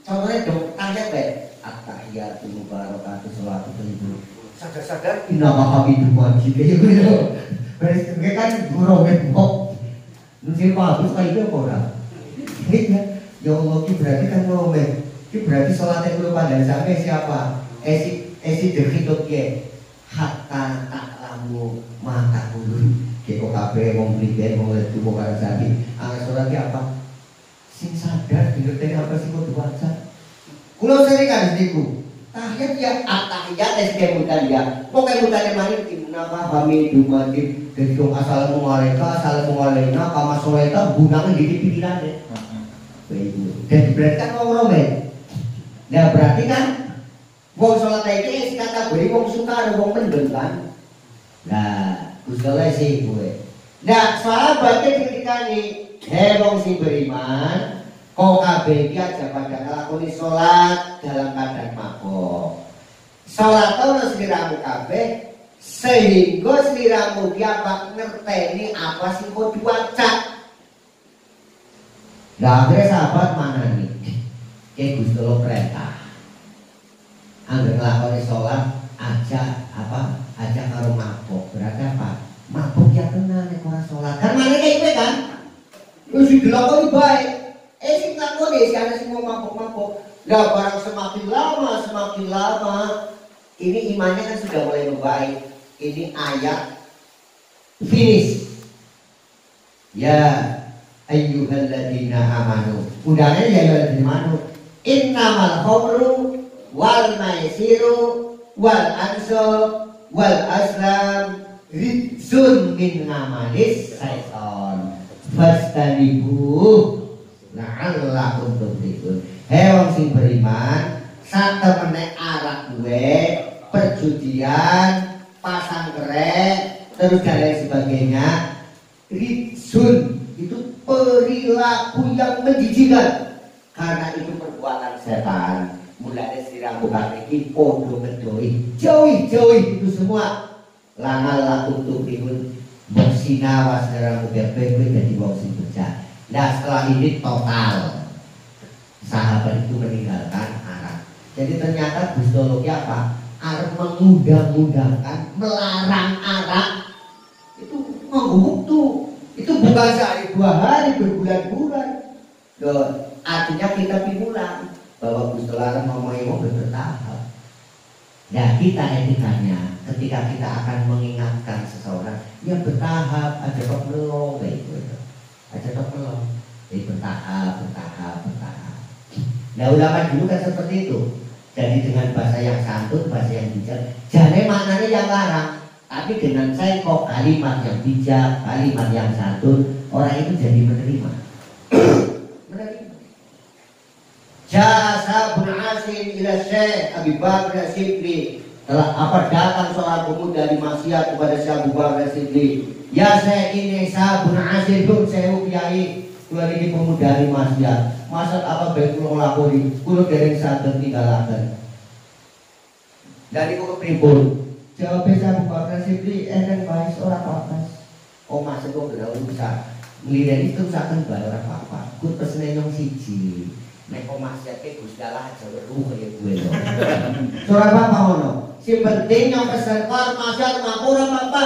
Contohnya dong, tanya deh. At-tahiyatu mubarakatuh sholatu itu. Sadar-sadar inna mahabidu wajib ya gitu. Berarti kan guru kok. Mungkin bagus kayak itu apa orang? Ya Allah, itu berarti kan ngomong. Itu berarti sholatnya belum pada sampai siapa? Esi dekhitot ya. Hatta taklamu mata ulun. Keko kabeh wong mriki wong letu wong arep angel sholat ki apa? Sing sadar ngerti apa sih kok diwaca. Kula sering kan niku. Tahiyat ya at-tahiyat SK mutaliya. Pokoke mutaliya mari dinapa hamidu majid dadi dong assalamualaikum kama sholata gunane di pilihane. Begitu. Dan berarti kan wong romen. Nah berarti kan wong sholat iki kategori wong suka wong mendem kan. Nah Gustolah sih gue. Nah sahabatnya ketika nih wong sing beriman kok kabeh iki aja pada nglakoni salat dalam keadaan mabok. Salat ono sliramu kabeh sehingga sliramu diapa ngerteni apa sing kok diwaca. Lah akhirnya sahabat mana nih? Gustolah perintah. Angger nglakoni salat aja apa? Aja karo mabok. Berarti apa? Mabok ya tenan nek ora salat. Kan mane kayak kan? Wis dilakoni bae. Sing lakoni si ana sing mau mabok-mabok. Lah barang semakin lama ini imannya kan sudah mulai membaik. Ini ayat finish. Ya ayyuhalladzina amanu. Undangnya ya ayyuhalladzina amanu. Innamal khamru wal maisiru wal ansab wal aslam rizun min amalis syaitan fastanibu la'allakum tuflihun. Wong sing beriman satemene arak duwe perjudian pasang kerek terus dan lain sebagainya rizun itu perilaku yang menjijikan karena itu perbuatan setan. mulai siramu kaki podo ngedoi jauh-jauh itu semua langal laku tukikun boksina wasaramu bebek jadi boksing pecah. Nah setelah ini total sahabat itu meninggalkan arak. Jadi ternyata Gustologi apa? Arep mengundang-undangkan melarang arak itu menghubung tuh. Itu bukan sehari 2 hari, berbulan-bulan. Artinya kita pimulang bahwa Gusti Allah ngomong bertahap. Nah kita etikanya ketika kita akan mengingatkan seseorang, ya bertahap, ada kok melong kayak gitu, ada kok melong, jadi bertahap. Nah ulama dulu kan seperti itu. Jadi dengan bahasa yang santun, bahasa yang bijak, jangan maknanya yang larang. Tapi dengan saya kok kalimat yang bijak, kalimat yang santun, orang itu jadi menerima. Jasa bin Asim ila Syekh Abi Bakar As-Siddiq. Telah datang seorang pemuda di maksiat kepada Syekh Abu Bakar As-Siddiq. Ya Syekh, ini Syekh bin Asim pun saya kiai. Kula ini pemuda di maksiat. Maksud apa baik kula nglakoni? Kula dereng saged tinggalaken. Dari kula pripun? Jawab Syekh Abu Bakar As-Siddiq enten bae ora apa-apa. Oh maksud kok ora usah. Nglireni itu saken bae ora apa-apa. Ku pesene nyong siji. Nek kok maksiate Gusti Allah aja weruh kaya gue lho. Ora apa-apa ngono. Sing penting nyong pesen kor maksiat ora apa-apa.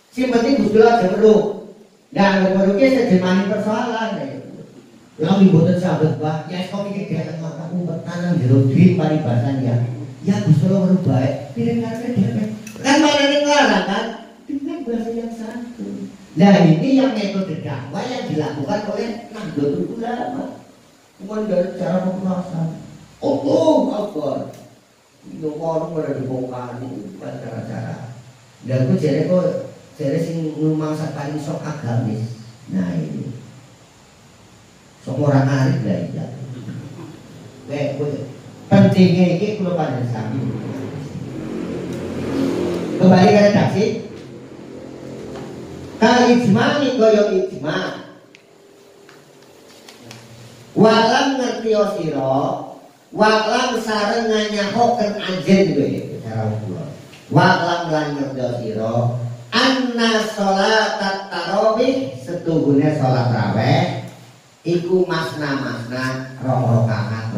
Sing penting Gusti Allah aja weruh. Nah, weruh ki sejemani persoalan. Lalu mboten sahabat Pak, ya kok iki dhek maka umpet tanang jero duit paribasan ya. Ya Gusti Allah weruh bae. Pirengan dhek. Kan marane nglarang kan dengan bahasa yang santun. Nah, ini yang metode dakwah yang dilakukan oleh Nahdlatul Ulama. Bukan dari cara pemerasan. Oh, Akbar. Itu orang pada dibongkar itu bukan cara-cara. Dan aku jadi sing ngumangsa paling sok agamis. Nah ini, sok orang arif lah ya. Pentingnya ini kalau pada sami. Kembali ke redaksi. Kal ijma ni koyo ijma. Walam ngerti sira, walam sareng nganyahoken anjen kowe cara kula. Walam lan ngerti sira, anna sholatat tarawih setuhune salat tarawih iku masna rong rakaat.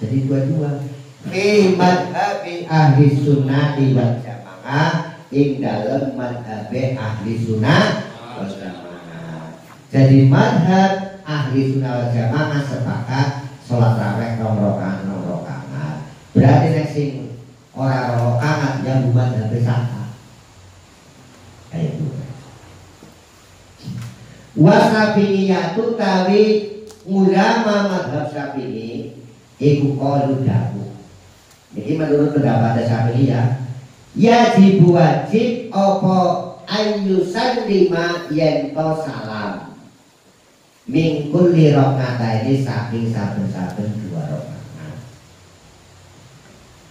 Jadi dua-dua. Fi madhabi ahli sunnah wal jamaah ing dalem madhabi ahli sunnah wal jamaah. Jadi madhab ahli sunnah wal jamaah sepakat sholat tarawih rong rakaat. Berarti nek sing ora rong rakaat yang buat madhab saka. Kayak itu. Wasafi'iyatu tawi ulama madhab Syafi'i iku qalu dawu. Jadi menurut pendapat Syafi'i ya wajib apa ayyusan lima yen to salam min kulli rakaataini saking saben-saben 2 rakaat.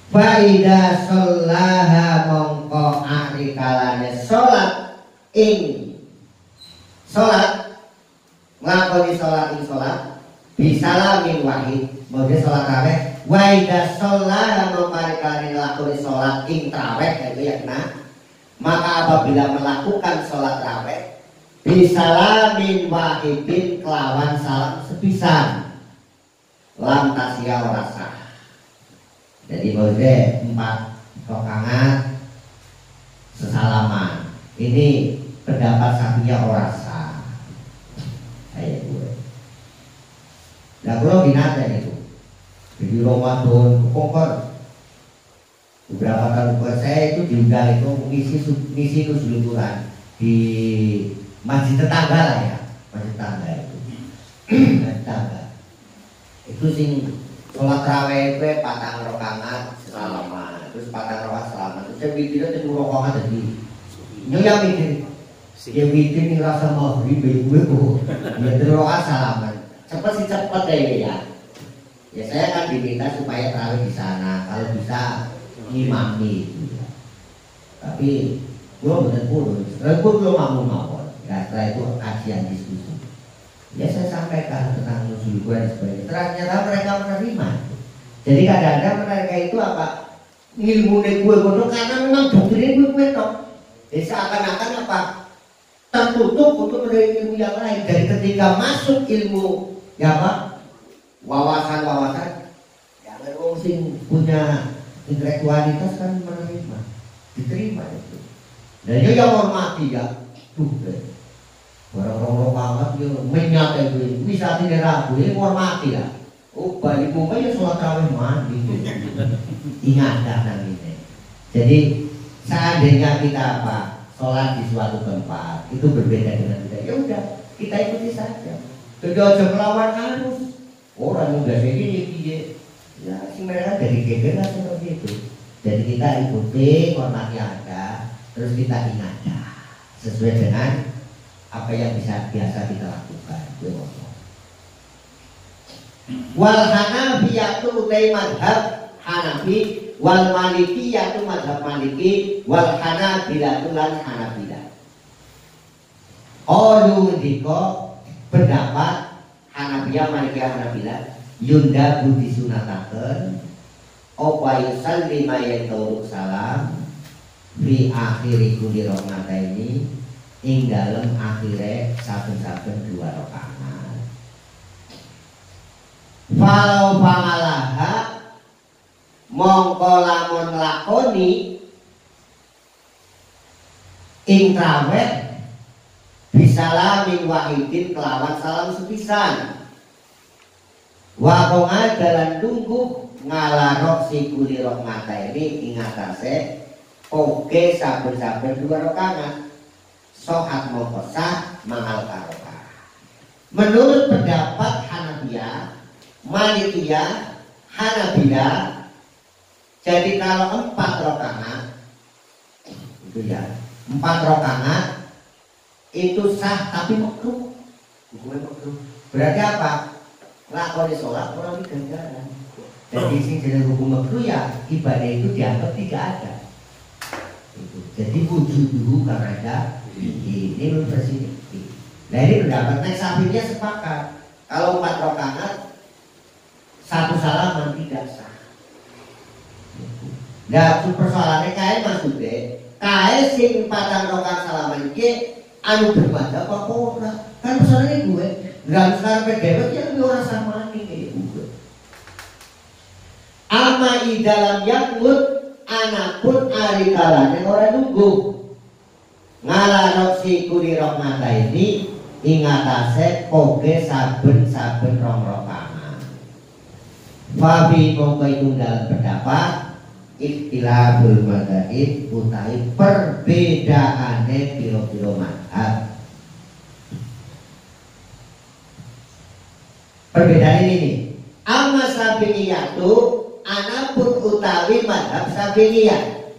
Fa idza shallaha mongko ari kalane salat ing salat nglakoni salat ing salat bisalamin wahid mode salat tarawih wa idza shallaha mongko ari kalane nglakoni salat ing tarawih itu ya maka apabila melakukan salat tarawih bisalamin wahidin kelawan salam sepisan lam tasya ora sah. Jadi mode 4 rakaat sesalaman. Ini pendapat Syafi'i ora sah. Kayak gue. Lah kula binatang itu. Jadi Ramadan kokor beberapa tahun buat saya itu diundang itu ngisi nuzul Quran di masjid tetangga lah ya, masjid tetangga itu. Masjid tetangga. Itu sing sholat tarawih itu 4 rakaat salaman, terus 4 rakaat salaman. Terus saya mikirnya itu rakaat jadi nyonya mikir. Ya mikir nih rasa maghrib gue kok. Ya 3 rakaat salaman. Cepet deh ya. Ya saya kan diminta supaya tarawih di sana, kalau bisa ngimami itu. Tapi gua bener-bener, setelah gua belum mau. Ya, setelah itu kajian diskusi. Ya saya sampaikan tentang nuzul Quran dan sebagainya. Ternyata mereka menerima. Jadi kadang-kadang mereka itu apa? Ilmu gue bodoh karena memang doktrin gue tok. Jadi seakan-akan apa? Tertutup untuk menerima ilmu yang lain. Dari ketika masuk ilmu ya apa? Wawasan-wawasan yang orang sing punya intelektualitas kan menerima, diterima itu. Dan dia yang hormati ya, tuh orang-orang banget dia menyata itu, bisa tidak ragu, ini hormati ya. Oh balik muka ya sholat tarawih mandi, ingat datang ini. Jadi seandainya kita apa sholat di suatu tempat itu berbeda dengan kita, ya udah kita ikuti saja. Tidak aja melawan arus. Orang yang udah gini, ya sih mereka dari geger lah seperti itu. Jadi kita ikuti hormati ada, terus kita ingat sesuai dengan apa yang biasa kita lakukan. Wal Hanafiyatu utai madhab Hanafi, wal Malikiyatu madhab Maliki, wal Hanabilatu lan Hanabila. Olu diko pendapat Hanafiyah, Malikiyah, Hanabila yunda budi sunataken opa yusallima yaitu salam fi akhiri kulli raka'ataini ing dalem akhire saben-saben 2 rakaat. Falau pangalaha mongko lamun lakoni ing traweh bisalamin wahidin kelawan salam sepisan. Wa kongal dalan tunggu ngalarok si kuli rokmata ini ingatase oke saben-saben 2 rakaat sohat mokosah mahal karoka. Menurut pendapat Hanafiyah, Malikiyah, Hanabila, jadi kalau 4 rakaat itu ya 4 rakaat itu sah tapi makruh, hukumnya makruh. Berarti apa? Lakoni sholat orang ganjaran. Jadi sing jenis hukum makruh ya ibadah itu dianggap tidak ada. Jadi wujud dulu karena ada ini versi ini. Nah ini pendapat Nek Syafi'iyah sepakat kalau 4 rakaat 1 salaman tidak sah. Nah persoalannya kayak maksudnya kayak sing 4 rakaat salaman iki anu bermadzhab apa ora? Kan persoalannya gue nggak sekarang berdebet ya lebih orang sama nih gue. Ama i dalam yakut anakpun ari kalane orang nunggu ngalarok si kuri rokmata ini ingatase poge saben-saben 2 rakaat. Fabi mongko itu dalam pendapat ikhtilaful madzhab utawi perbedaane piro-piro mazhab. Perbedaan ini amma Syafi'iyah itu anapun utawi mazhab Syafi'iyah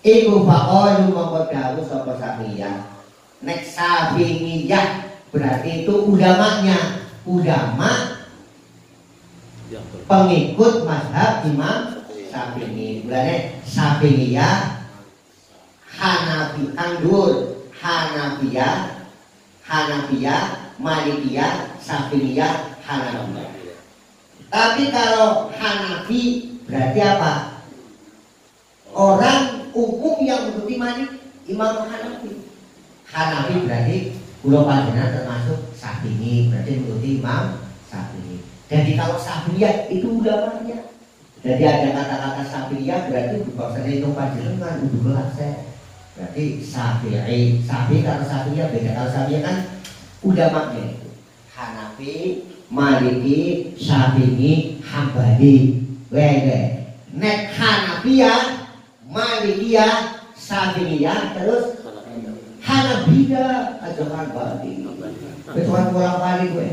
iku fa'alu mongko dawuh sapa Syafi'iyah. Nek Syafi'iyah berarti itu ulamanya, ulama pengikut mazhab Imam Syafi'i. Mulane Syafi'iyah, Hanafi Anggur, Hanafiyah, Malikiyah, Syafi'iyah, Hanafiyah. Tapi kalau Hanafi berarti apa? Orang umum yang mengikuti Malik, Imam Hanafi. Hanafi berarti pulau panjenengan termasuk Syafi'i, berarti mengikuti Imam Syafi'i. Jadi kalau Syafi'iyah itu ulamanya. Jadi ada kata-kata Syafi'iyah berarti bahwasanya itu panjenengan udah kelas berarti Syafi'i. Kalau Syafi'iyah beda. Kalau Syafi'iyah kan ulamanya itu Hanafi, Maliki, Syafi'i, Hambali. Wede. Nek Hanafiyah, Malikiyah, Syafi'iyah terus Hanabila aja Hambali. Kecuali kurang kali gue.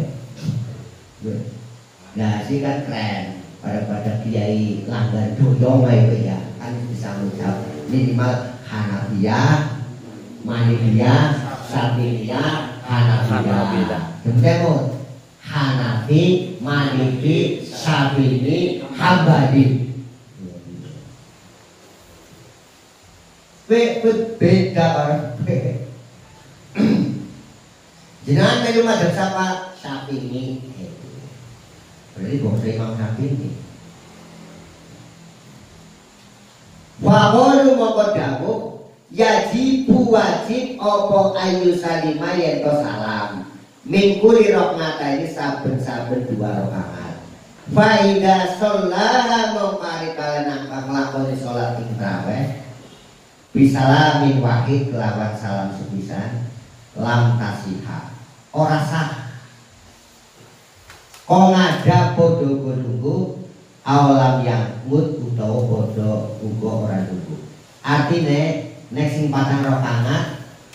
Nah, sih kan keren. Pada kiai langgar doyong itu ya kan bisa menjawab minimal Hanafiyah, Malikiyah, Syafi'iyah, Hanabila. Kemudian Hanafi, Maliki, Syafi'i, Hambali. Beda orang. Jenengan melu madhep sapa Syafi'i. Berarti bangsa Imam Syafi'i ini. Faqalu mongko dawuh yajibu wajib apa ayu salima yen to salam min kulli rakaataini saben-saben 2 rakaat. Fa idza shallaha mongkari kalian angka nglakoni salat ing tarawih bisalamin wahid kelawan salam sepisan lam tasihah ora sah. Kok ngada podo nunggu awalam yang mut utawa podo uga ora nunggu. Artine nek sing 4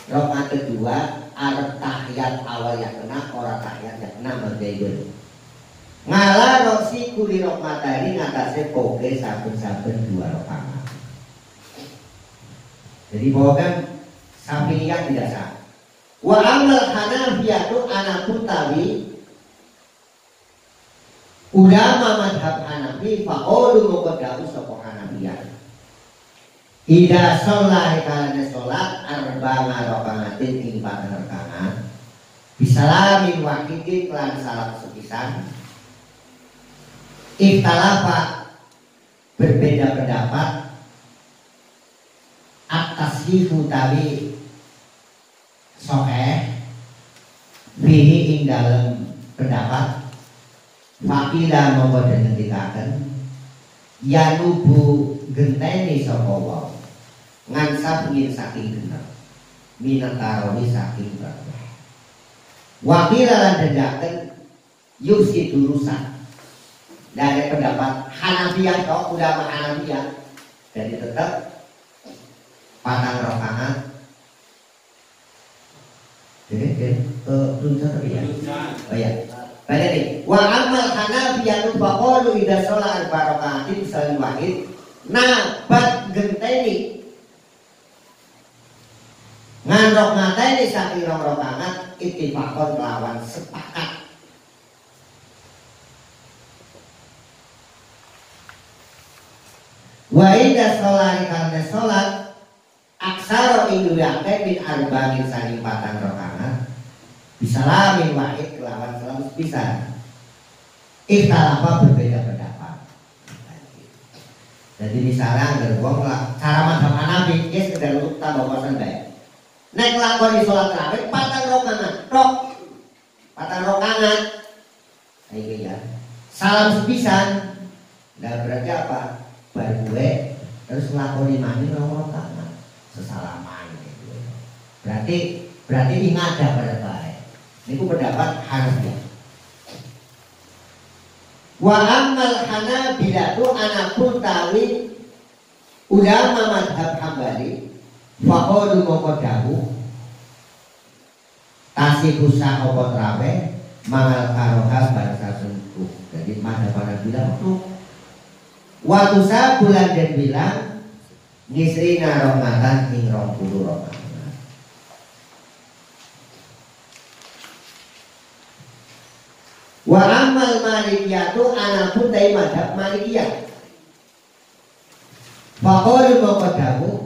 rakaat kedua arep tahiyat awal yang kena ora tahiyat yang kena mangke. Ngalah rosi kuli rakaatani ngatasé poke saben-saben 2 rakaat. Jadi bahwa kan Syafi'iyah tidak sah. Wa amal Hanafiyatu anapun tawi ulama madhab Hanafi faqalu muqaddamu sapa Hanafiyah. Ida sholat kalane sholat arba'a rakaatin ing 4 rakaat bisalamin wahidin lan salam sepisan. Ikhtalafa berbeda pendapat atas hutawi soheh bihi ing dalam pendapat fakila monggo den ngendikaken yanubu genteni sapa wae ngansap ngin saking genep minat tarawih saking tarawih wakila lan dendaken yusi durusan dari pendapat Hanafiyah atau ulama Hanafiyah. Jadi tetap 4 rakaat. Jadi tulisan apa ya? Oh ya. Baca nih. Wa amal Hanafiyah faqalu idza sholat 4 rakaatin salam wahid nabat genteni ngandok ngateni saking 2 rakaat ittifaqon lawan sepakat. Wa idza sholari karena sholat aksaro ing duwake min arba'in saking 4 rakaat bisalamin wahid kelawan salam sepisan. Ikhtalafa berbeda pendapat. Jadi misalnya ada wong cara madhab Hanafi ya sekedar untuk tambah wawasan baik. Nek lakoni sholat tarawih 4 rakaat tok 4 rakaat iki ya salam sepisan. Nah berarti apa? Baru gue terus ngelakoni mani nomor tangan sesalaman gitu. Berarti ingat ada pada baik. Ini pendapat Hanafiyah. Wa amal Hanabilatu anapun tawi ulama madhab Hambali faqalu moko dawuh tasikusa apa trawe mangal karoha bangsa sungguh. Jadi madhab Hanabilah itu waktu saya bulan dan bilang ngisrina rohmatan ing 20 rakaat. Wa amal Malikiyatu anapun dari madhab Malikiyah faqalu moko dawuh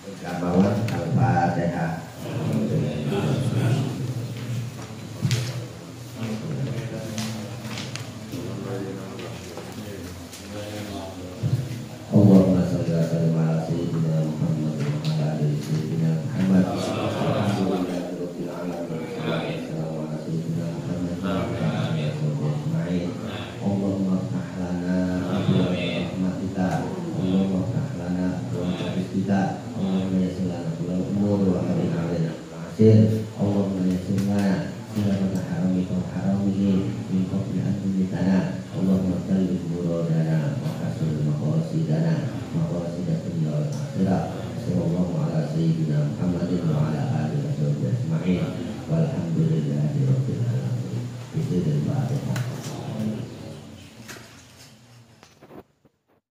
berkamawan al-Fatihah. Allahumma shalli ala sayyidina Muhammad wa ala ali sayyidina Muhammad. Alhamdulillahirabbil alamin. Assalamu ala sayyidina Muhammad wa ala alihi ajma'in. Allahumma iftah lana abwaab rahmatika. Allahumma iftah lana abwaab rizqika. Allahumma yassir lana kulla umur wa hadin alaina al-asir. Allahumma yassir lana ila haramika wa haramihi min qabli an tumitana. Allahumma talib muradana wa hasil maqasidana maqasidat dunya wal akhirah. Sallallahu ala sayyidina Muhammadin wa ala alihi wa sahbihi ajma'in. Walhamdulillahi rabbil alamin. Bismillahirrahmanirrahim.